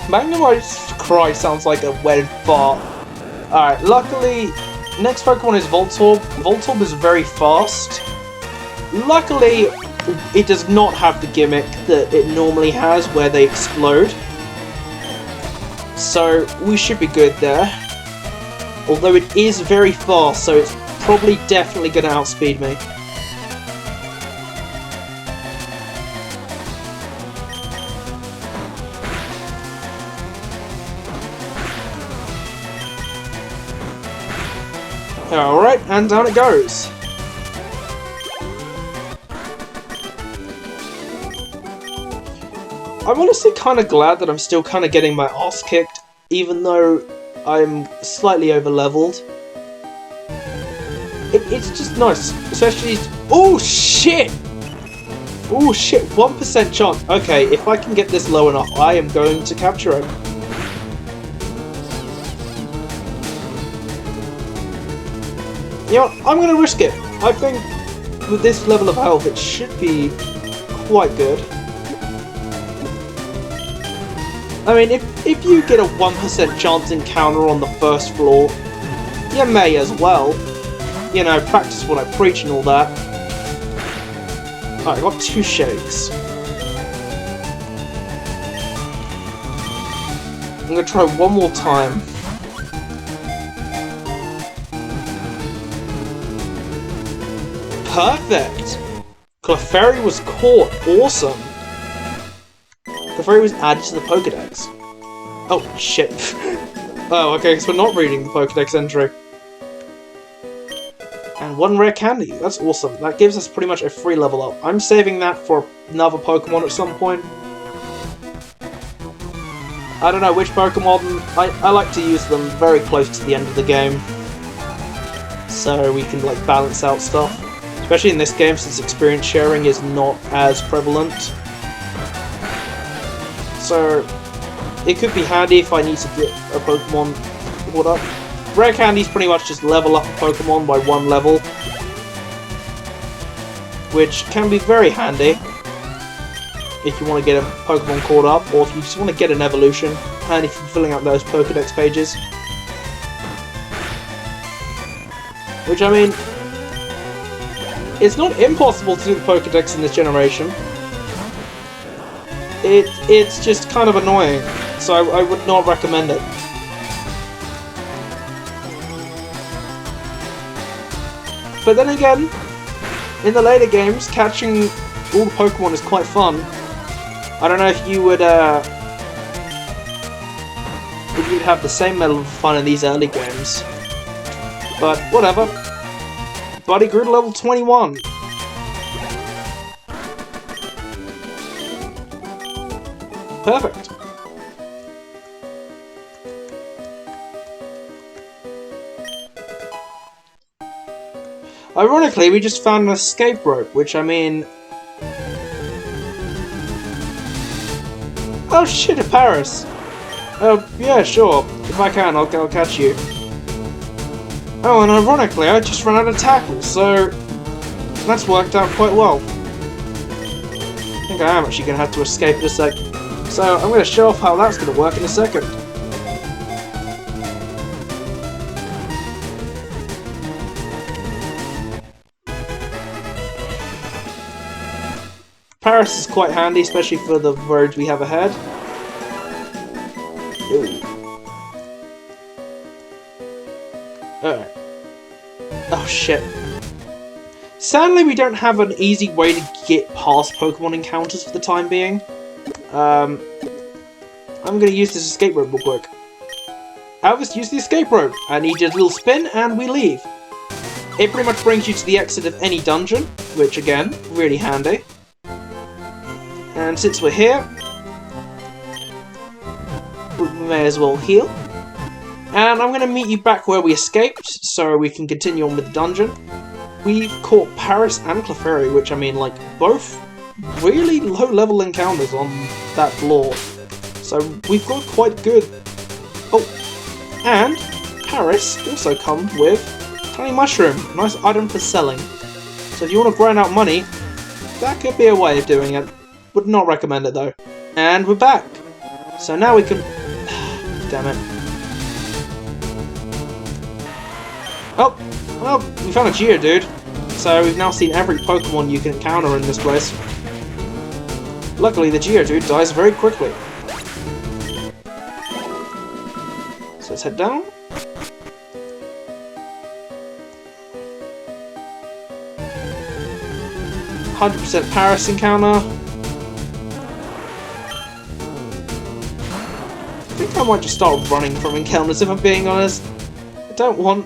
S1: Magnemite's cry sounds like a wet fart. Alright, luckily, next Pokemon is Voltorb. Voltorb is very fast. Luckily, it does not have the gimmick that it normally has where they explode. So, we should be good there. Although it is very fast, so it's probably definitely going to outspeed me. Alright, and down it goes. I'm honestly kind of glad that I'm still kind of getting my ass kicked, even though I'm slightly over-leveled. It's just nice, especially... Oh, shit! Oh, shit, 1% chance. Okay, if I can get this low enough, I am going to capture it. You know what, I'm going to risk it. I think with this level of health, it should be quite good. I mean, if you get a 1% chance encounter on the first floor, you may as well. You know, practice what I preach and all that. Alright, I got 2 shakes. I'm going to try one more time. Perfect! Clefairy was caught. Awesome. Clefairy was added to the Pokedex. Oh, shit. Oh, okay, so we're not reading the Pokedex entry. And 1 rare candy. That's awesome. That gives us pretty much a free level up. I'm saving that for another Pokemon at some point. I don't know which Pokemon. I like to use them very close to the end of the game. So we can, like, balance out stuff. Especially in this game, since experience sharing is not as prevalent. So, it could be handy if I need to get a Pokemon caught up. Rare candies pretty much just level up a Pokemon by 1 level. Which can be very handy if you want to get a Pokemon caught up, or if you just want to get an evolution, and if you're filling out those Pokedex pages. Which, I mean, it's not impossible to do the Pokedex in this generation. It's just kind of annoying, so I would not recommend it. But then again, in the later games, catching all the Pokemon is quite fun. I don't know if you would, if you'd have the same level of fun in these early games. But, whatever. Buddy grew to level 21. Perfect. Ironically, we just found an escape rope, which, I mean... Oh shit, a Paris! Oh, yeah, sure. If I can, I'll catch you. Oh, and ironically, I just ran out of tackles, so... That's worked out quite well. I think I am actually going to have to escape in a sec. So, I'm going to show off how that's going to work in a second. Paris is quite handy, especially for the roads we have ahead. Ooh. Alright. Oh shit. Sadly, we don't have an easy way to get past Pokemon encounters for the time being. I'm gonna use this escape rope real quick. Alvis used the escape rope, and he did a little spin, and we leave. It pretty much brings you to the exit of any dungeon, which again, really handy. And since we're here, may as well heal. And I'm going to meet you back where we escaped, so we can continue on with the dungeon. We've caught Paris and Clefairy, which I mean, like, both really low-level encounters on that floor. So we've got quite good... Oh, and Paris also comes with Tiny Mushroom, nice item for selling. So if you want to grind out money, that could be a way of doing it. Would not recommend it though. And we're back. So now we can... Damn it. Oh, well, we found a Geodude. So we've now seen every Pokemon you can encounter in this place. Luckily the Geodude dies very quickly. So let's head down. %, Paris encounter. I think I might just start running from encounters if I'm being honest. I don't want...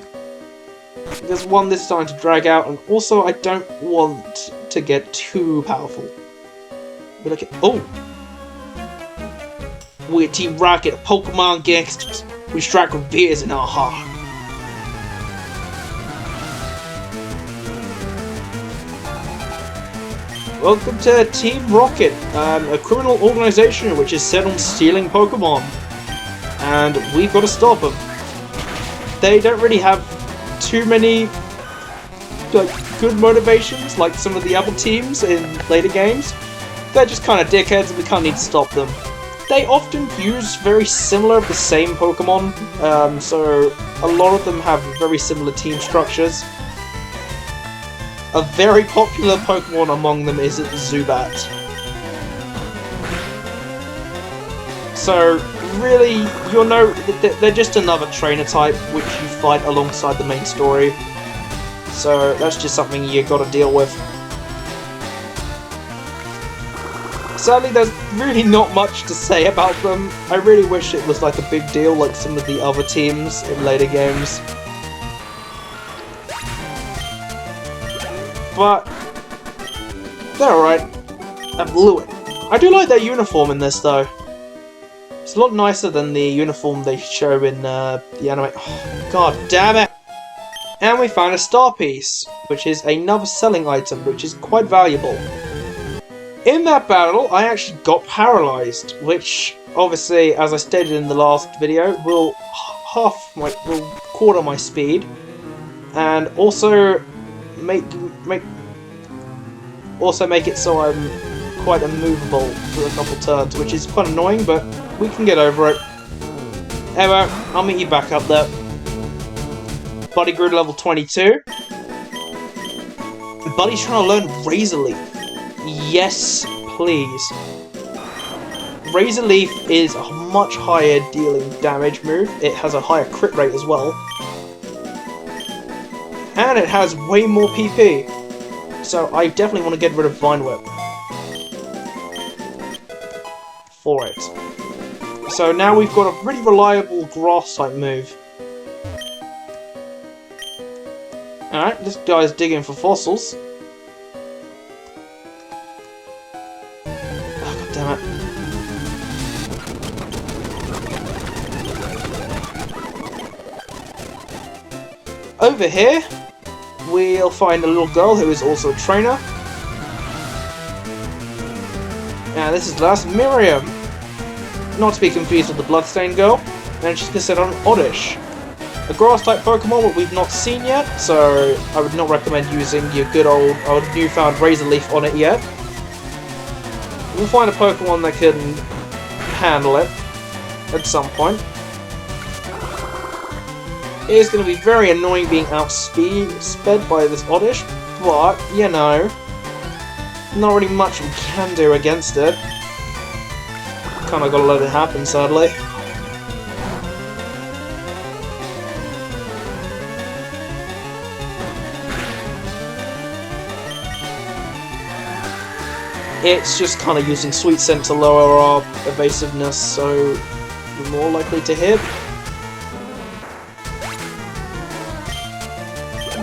S1: There's one this time to drag out, and also I don't want to get too powerful. But look at... Oh! We're Team Rocket, Pokemon gangsters. We strike with beers in our heart. Welcome to Team Rocket, a criminal organization which is set on stealing Pokemon. And we've got to stop them. They don't really have too many like good motivations like some of the other teams in later games. They're just kind of dickheads and we kind of need to stop them. They often use very similar the same Pokemon, so a lot of them have very similar team structures. A very popular Pokemon among them is Zubat. So, really, you'll know that they're just another trainer type which you fight alongside the main story. So, that's just something you gotta deal with. Sadly, there's really not much to say about them. I really wish it was like a big deal like some of the other teams in later games. But they're alright. I blew it. I do like their uniform in this though. It's a lot nicer than the uniform they show in the anime. Oh, God damn it! And we found a star piece, which is another selling item, which is quite valuable. In that battle, I actually got paralyzed, which obviously, as I stated in the last video, will quarter my speed, and also make it so I'm quite immovable for a couple turns, which is quite annoying, but we can get over it. Anyway, I'll meet you back up there. Buddy grew to level 22. Buddy's trying to learn Razor Leaf. Yes, please. Razor Leaf is a much higher dealing damage move. It has a higher crit rate as well. And it has way more PP. So I definitely want to get rid of Vine Whip. For it. So now we've got a pretty reliable grass type move. Alright, this guy's digging for fossils. Oh, God damn it. Over here, we'll find a little girl who is also a trainer. And this is last Miriam. Not to be confused with the Bloodstained girl. And she's considered an Oddish. A grass-type Pokemon that we've not seen yet, so I would not recommend using your good old newfound Razor Leaf on it yet. We'll find a Pokemon that can handle it at some point. It is going to be very annoying being outsped by this Oddish, but, you know, not really much we can do against it. Kinda gotta let it happen, sadly. It's just kind of using Sweet Scent to lower our evasiveness, so we're more likely to hit.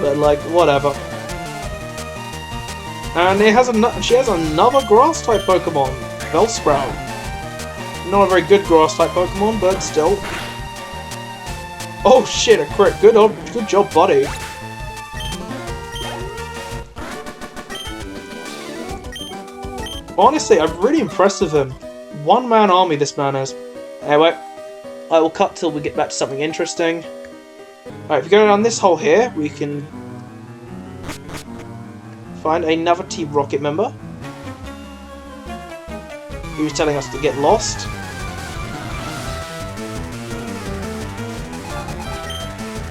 S1: But, like, whatever. And she has another Grass-type Pokemon, Bellsprout. Not a very good grass-type Pokemon, but still. Oh shit, a crit. Good job, Buddy. Honestly, I'm really impressed with him. One-man army this man is. Anyway, I will cut till we get back to something interesting. Alright, if you go down this hole here, we can find another Team Rocket member. He was telling us to get lost.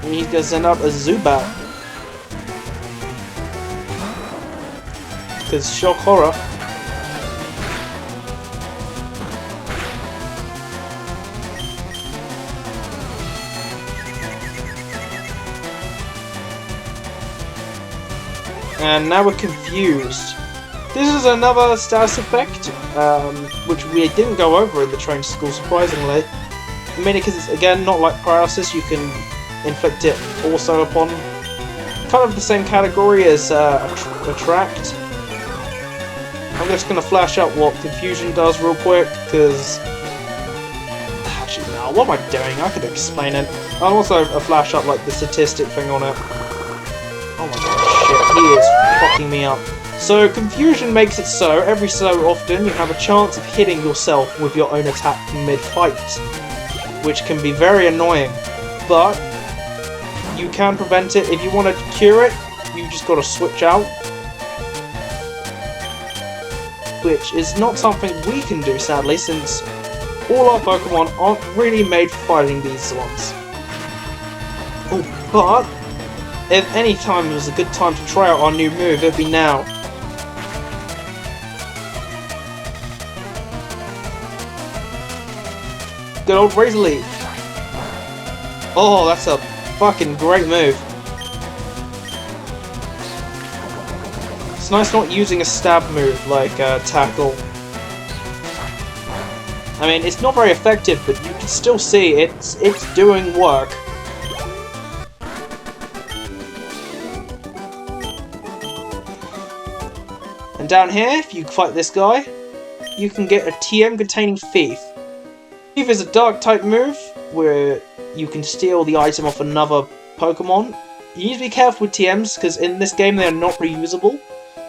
S1: And he's gonna send up a Zubat. Because shock horror. And now we're confused. This is another status effect, which we didn't go over in the train school, surprisingly. Mainly because it's, again, not like paralysis, you can inflict it also upon kind of the same category as attract. I'm just going to flash out what confusion does real quick, because... Actually, no, what am I doing? I could explain it. I'll also flash up like the statistic thing on it. Oh my god. He is fucking me up. So, confusion makes it so, every so often, you have a chance of hitting yourself with your own attack mid-fight, which can be very annoying, but you can prevent it. If you want to cure it, you just gotta switch out, which is not something we can do, sadly, since all our Pokemon aren't really made for fighting these ones. Oh, but if any time was a good time to try out our new move, it'd be now. Good old Razor Leaf. Oh, that's a fucking great move. It's nice not using a stab move like Tackle. I mean, it's not very effective, but you can still see it's doing work. And down here, if you fight this guy, you can get a TM containing Thief. Thief is a dark type move where you can steal the item off another Pokemon. You need to be careful with TMs because in this game they are not reusable.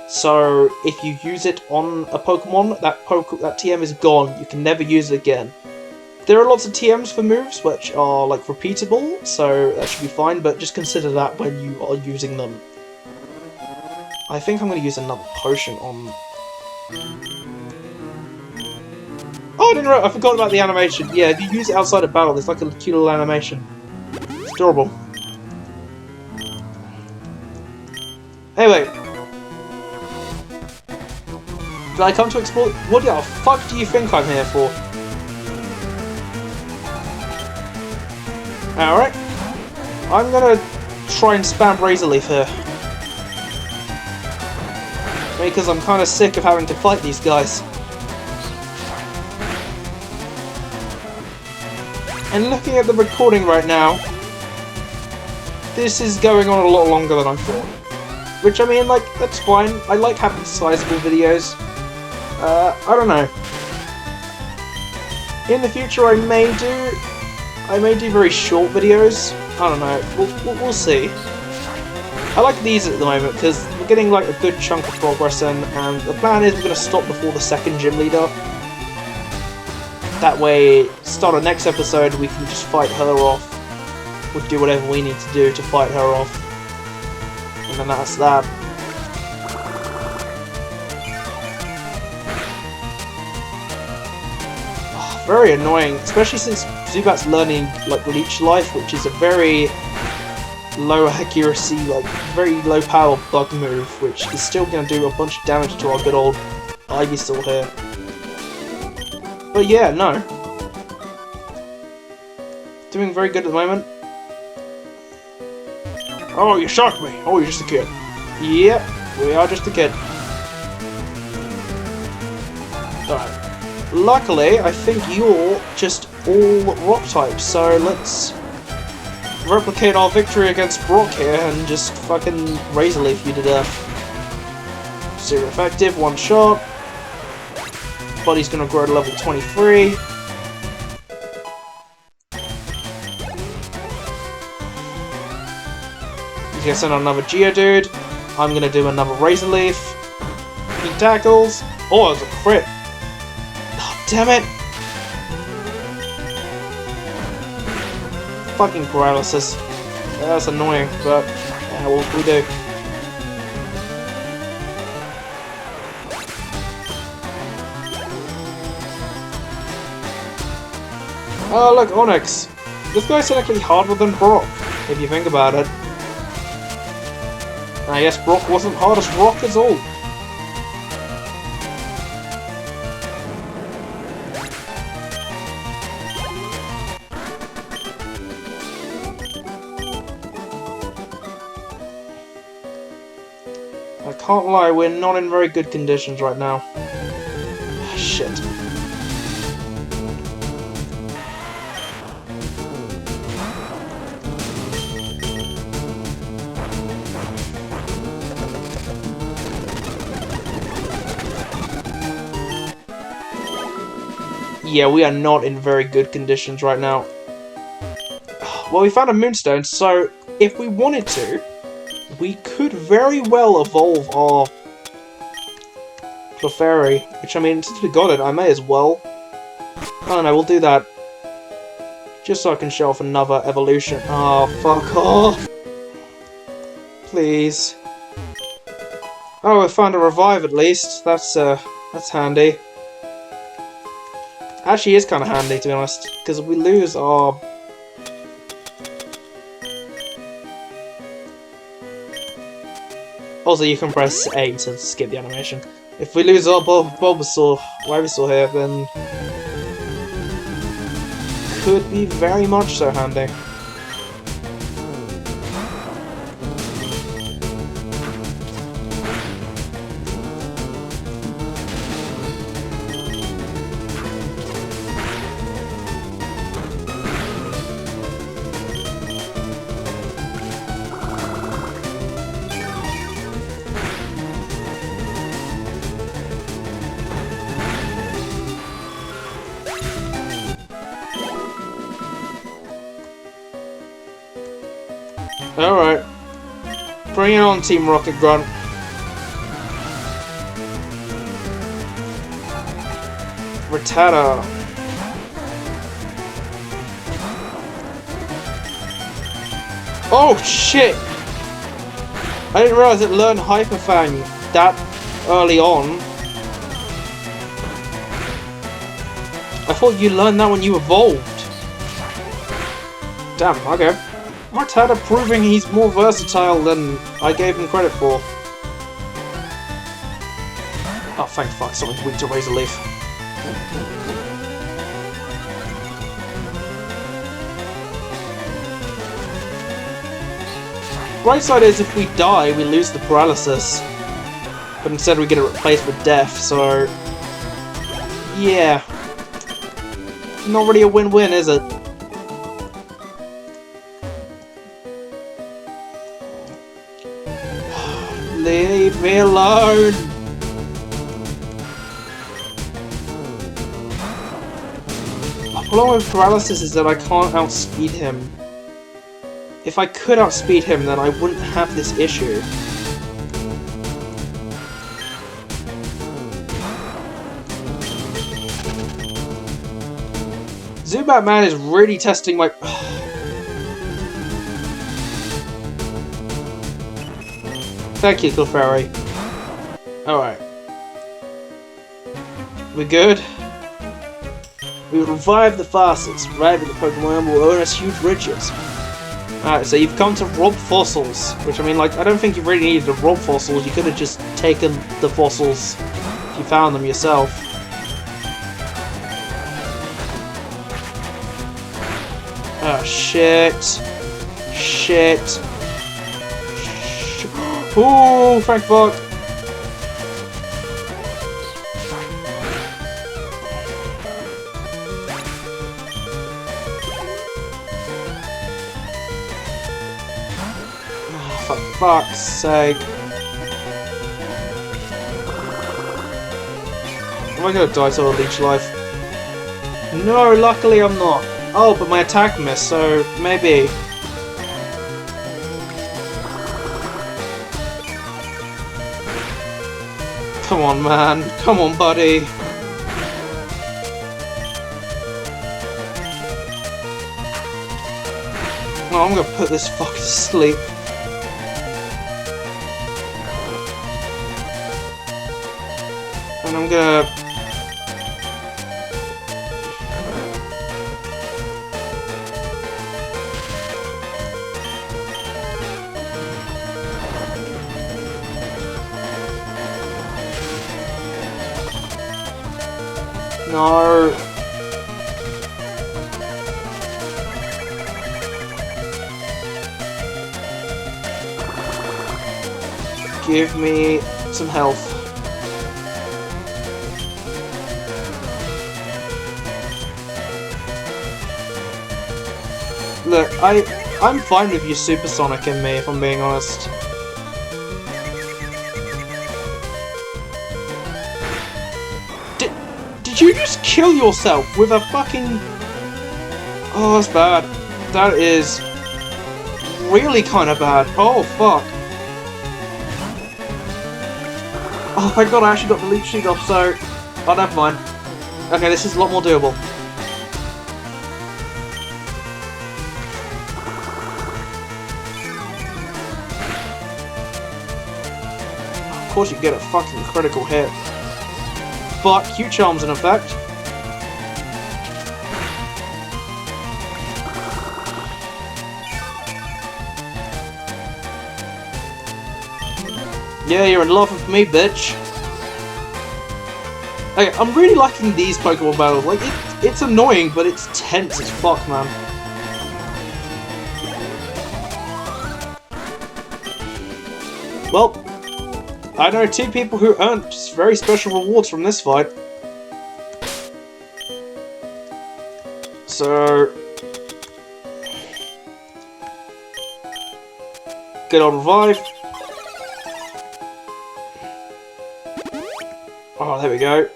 S1: So if you use it on a Pokemon, that TM is gone. You can never use it again. There are lots of TMs for moves which are like repeatable, so that should be fine, but just consider that when you are using them. I think I'm going to use another potion on... Oh, I didn't know, I forgot about the animation. Yeah, if you use it outside of battle, it's like a cute little animation. It's adorable. Anyway. Did I come to explore... What the fuck do you think I'm here for? Alright. I'm gonna try and spam Razor Leaf here. Because I'm kind of sick of having to fight these guys. And looking at the recording right now, this is going on a lot longer than I thought. Which, I mean, like, that's fine. I like having sizable videos. I don't know. In the future I may do very short videos. I don't know. We'll see. I like these at the moment because we're getting like a good chunk of progress in, and the plan is we're going to stop before the second gym leader. That way, start our next episode, we can just fight her off. We'll do whatever we need to do to fight her off. And then that's that. Oh, very annoying, especially since Zubat's learning like Leech Life, which is a very low accuracy, like very low power bug move, which is still going to do a bunch of damage to our good old Ivysaur here. But yeah, no. Doing very good at the moment. Oh, you shocked me! Oh, you're just a kid. Yep, we are just a kid. Alright. Luckily, I think you're just all rock types, so let's replicate our victory against Brock here and just fucking Razor Leaf you to death. Zero effective, one shot. Body's gonna grow to level 23. He's gonna send out another Geodude. I'm gonna do another Razor Leaf. He tackles. Oh, it was a crit. Oh, damn it! Fucking paralysis. That's annoying, but yeah, what can we do? Oh, look, Onyx. This guy's technically harder than Brock, if you think about it. I guess Brock wasn't hard as rock at all. I can't lie, we're not in very good conditions right now. Shit. Yeah, we are not in very good conditions right now. Well, we found a Moonstone, so if we wanted to, we could very well evolve our Clefairy. Which, I mean, since we got it, I may as well. I don't know, we'll do that. Just so I can show off another evolution. Oh, fuck off! Please. Oh, we found a revive at least. That's handy. Actually, is kind of handy, to be honest, because if we lose our... Also, you can press A to skip the animation. If we lose our Bulbasaur, Ivysaur here, then... could be very much so handy. Alright. Bring it on, Team Rocket Grunt. Rattata. Oh, shit! I didn't realize it learned Hyper Fang that early on. I thought you learned that when you evolved. Damn, okay. Rattata proving he's more versatile than I gave him credit for. Oh, thank fuck, something's weak to Razor Leaf. Right side is if we die, we lose the paralysis. But instead we get it replaced with death, so... yeah. Not really a win-win, is it? Leave me alone! The problem with paralysis is that I can't outspeed him. If I could outspeed him, then I wouldn't have this issue. Zubat Man is really testing my... Thank you, Clefairy. Alright. We good? We revived the fastest. Reviving the Pokemon will earn us huge riches. Alright, so you've come to rob fossils. Which, I mean, like, I don't think you really needed to rob fossils. You could have just taken the fossils if you found them yourself. Oh, shit. Shit. Ooh, Frank fuck. Oh, for fuck's sake. Am I gonna die to a leech life? No, luckily I'm not. Oh, but my attack missed, so maybe. Come on, man. Come on, buddy. No, I'm gonna put this fucker to sleep. And I'm gonna... No. Give me some health. Look, I'm fine with you supersonicing me, if I'm being honest. Did you just kill yourself with a fucking... Oh, that's bad. That is really kind of bad. Oh, fuck. Oh, thank god I actually got the leech sheet off, so... Oh, never mind. Okay, this is a lot more doable. Of course you get a fucking critical hit. But Q-Charm's in effect. Yeah, you're in love with me, bitch. Okay, I'm really liking these Pokemon battles. Like, it's annoying, but it's tense as fuck, man. Well, I know 2 people who earned very special rewards from this fight. So... Good old revive. Oh, there we go.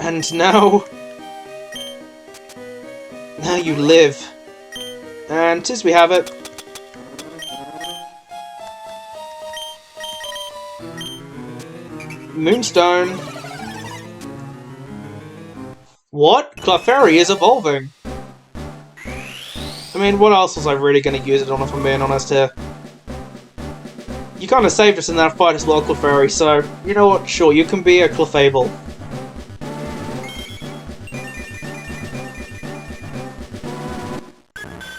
S1: And now... Now you live. And since we have it... Moonstone. What? Clefairy is evolving. I mean, what else was I really going to use it on, if I'm being honest here? You kind of saved us in that fight as well, Clefairy, so, you know what, sure, you can be a Clefable.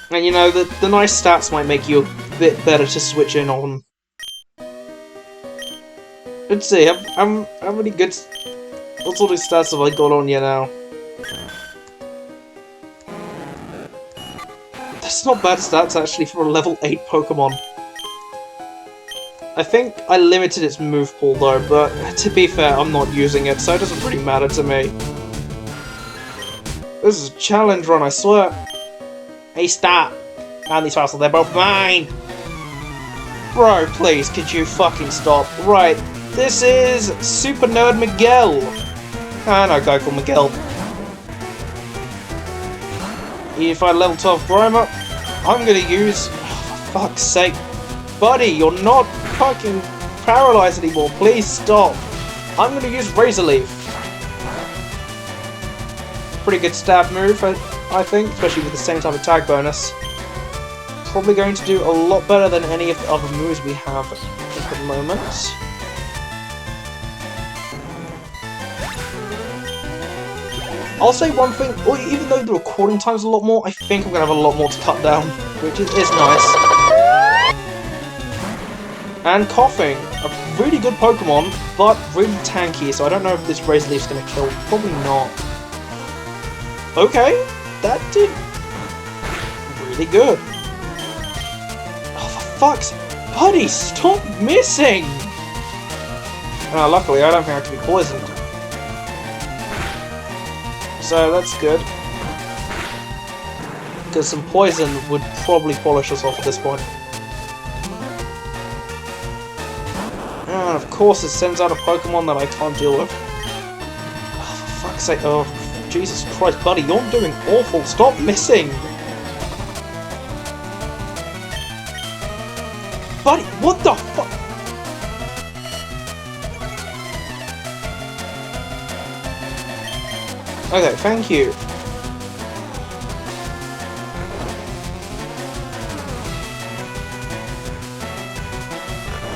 S1: And you know, the nice stats might make you a bit better to switch in on. Let's see, how many good... What sort of stats have I got on you now? That's not bad stats, actually, for a level 8 Pokemon. I think I limited its move pool, though, but to be fair, I'm not using it, so it doesn't really matter to me. This is a challenge run, I swear. Hey, stop! And these fossils, they're both mine! Bro, please, could you fucking stop? Right. This is Super Nerd Miguel. And I go for Miguel. If I level 12 Grimer, I'm gonna use... Oh, for fuck's sake. Buddy, you're not fucking paralyzed anymore. Please stop. I'm gonna use Razor Leaf. Pretty good stab move, I think, especially with the same type of tag bonus. Probably going to do a lot better than any of the other moves we have at the moment. I'll say one thing, even though the recording time's a lot more, I think I'm going to have a lot more to cut down, which is nice. And Coughing, a really good Pokemon, but really tanky, so I don't know if this Razor Leaf's going to kill. Probably not. Okay, that did really good. Oh, for fuck's sake. Buddy, stop missing! Luckily, I don't think I have to be poisoned. So that's good. Because some poison would probably polish us off at this point. And of course it sends out a Pokemon that I can't deal with. Oh, for fuck's sake, oh, Jesus Christ, buddy, you're doing awful, stop missing! Buddy, what the fuck? Okay, thank you.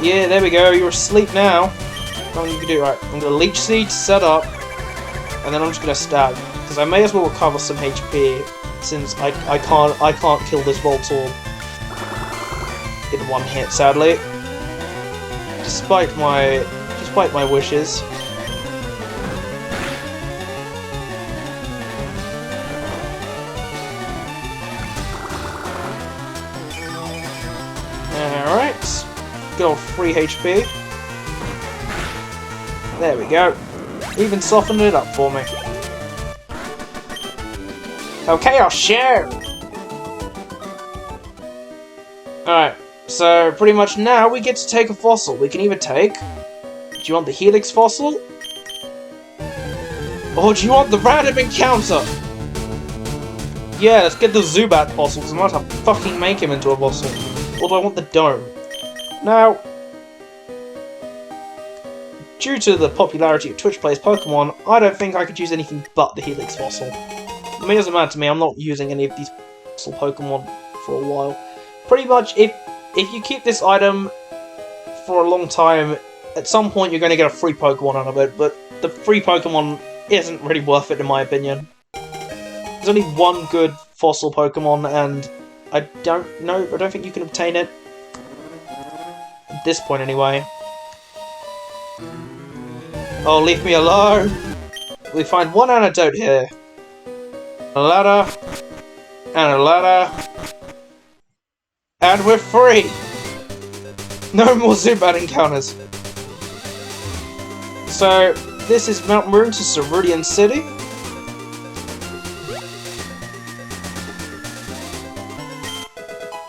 S1: Yeah, there we go, you're asleep now. Nothing you can do. Right, I'm gonna leech seed, set up, and then I'm just gonna stab. Because I may as well recover some HP, since I can't kill this Voltorb in one hit, sadly. Despite my wishes. Alright. Good old 3 HP. There we go. Even softened it up for me. Okay, I'll share! Alright, so pretty much now we get to take a fossil. We can either take... Do you want the Helix fossil? Or do you want the random encounter? Yeah, let's get the Zubat fossil, because I'm about to fucking make him into a fossil. Or do I want the Dome? Now, due to the popularity of Twitch Plays Pokemon, I don't think I could use anything but the Helix fossil. I mean, it doesn't matter to me, I'm not using any of these fossil Pokemon for a while. Pretty much, if you keep this item for a long time, at some point you're going to get a free Pokemon out of it, but the free Pokemon isn't really worth it in my opinion. There's only one good fossil Pokemon, and I don't think you can obtain it. At this point, anyway. Oh, leave me alone! We find one antidote here. A ladder. And a ladder. And we're free! No more Zubat encounters. So, this is Mount Moon to Cerulean City.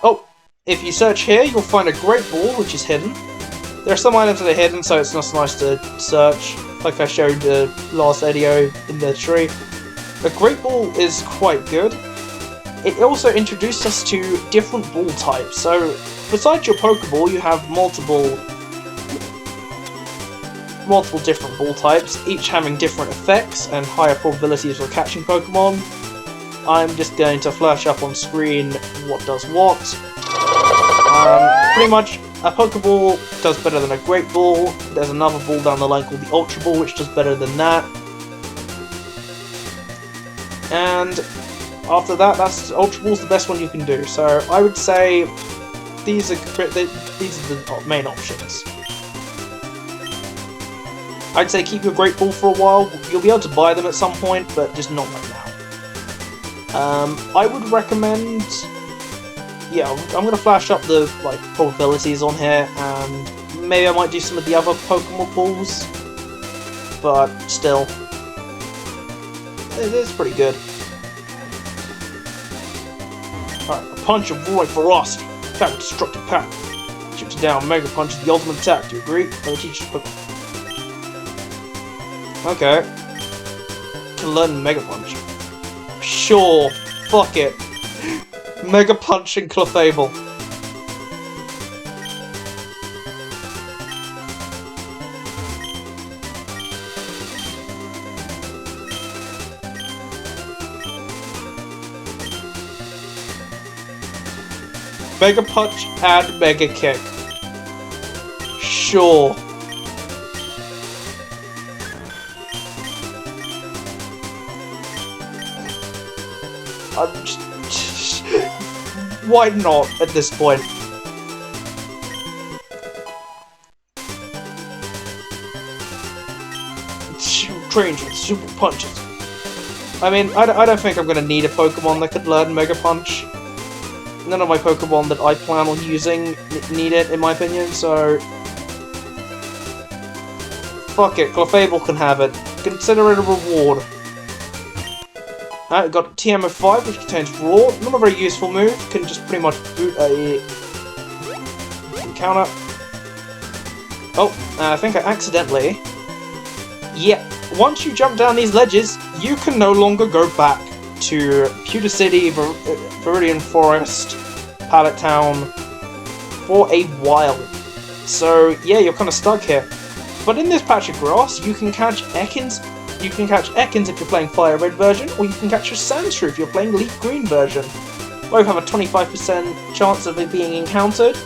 S1: Oh, if you search here, you'll find a Great Ball, which is hidden. There are some items that are hidden, so it's not so nice to search, like I showed the last video in the tree. The Great Ball is quite good. It also introduced us to different ball types, so besides your Pokeball, you have multiple different ball types, each having different effects and higher probabilities for catching Pokemon. I'm just going to flash up on screen what does what. Pretty much, a Pokeball does better than a Great Ball. There's another ball down the line called the Ultra Ball, which does better than that. And after that, Ultra Ball's the best one you can do. So I would say these are the main options. I'd say keep your Great Ball for a while. You'll be able to buy them at some point, but just not right now. I would recommend. Yeah, I'm gonna flash up the probabilities on here, and maybe I might do some of the other Pokemon balls. But still, it is pretty good. Alright, a punch of Roy Ferocity. Attack with destructive power. Shoots down. Mega Punch is the ultimate attack. Do you agree? I'll teach you Pokemon. Okay. Can learn Mega Punch. Sure. Fuck it. Mega Punch and Clefable. Mega Punch and Mega Kick. Sure. I'm just... Why not at this point? Trains with super punches. I mean, I don't think I'm gonna need a Pokemon that could learn Mega Punch. None of my Pokemon that I plan on using need it, in my opinion, so... Fuck it, Clefable can have it. Consider it a reward. I've got TM05, which contains Raw. Not a very useful move, can just pretty much boot a... encounter. Oh, I think I accidentally... Yeah, once you jump down these ledges, you can no longer go back to Pewter City, Viridian Forest, Pallet Town, for a while. So, yeah, you're kind of stuck here. But in this patch of grass, you can catch Ekans You can catch Ekans if you're playing FireRed version, or you can catch a Sandshrew if you're playing Leaf Green version. Both have a 25% chance of it being encountered.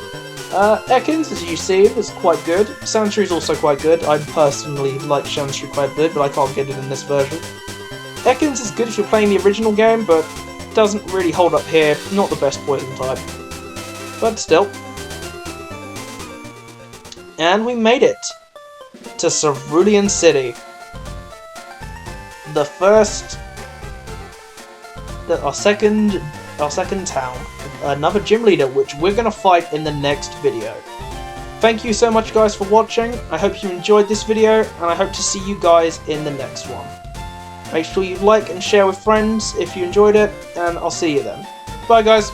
S1: Ekans, as you see, is quite good. Sandshrew is also quite good. I personally like Sandshrew quite a bit, but I can't get it in this version. Ekans is good if you're playing the original game, but doesn't really hold up here. Not the best poison type. But still. And we made it to Cerulean City. The first... our second town. Another gym leader, which we're going to fight in the next video. Thank you so much guys for watching. I hope you enjoyed this video, and I hope to see you guys in the next one. Make sure you like and share with friends if you enjoyed it, and I'll see you then. Bye guys!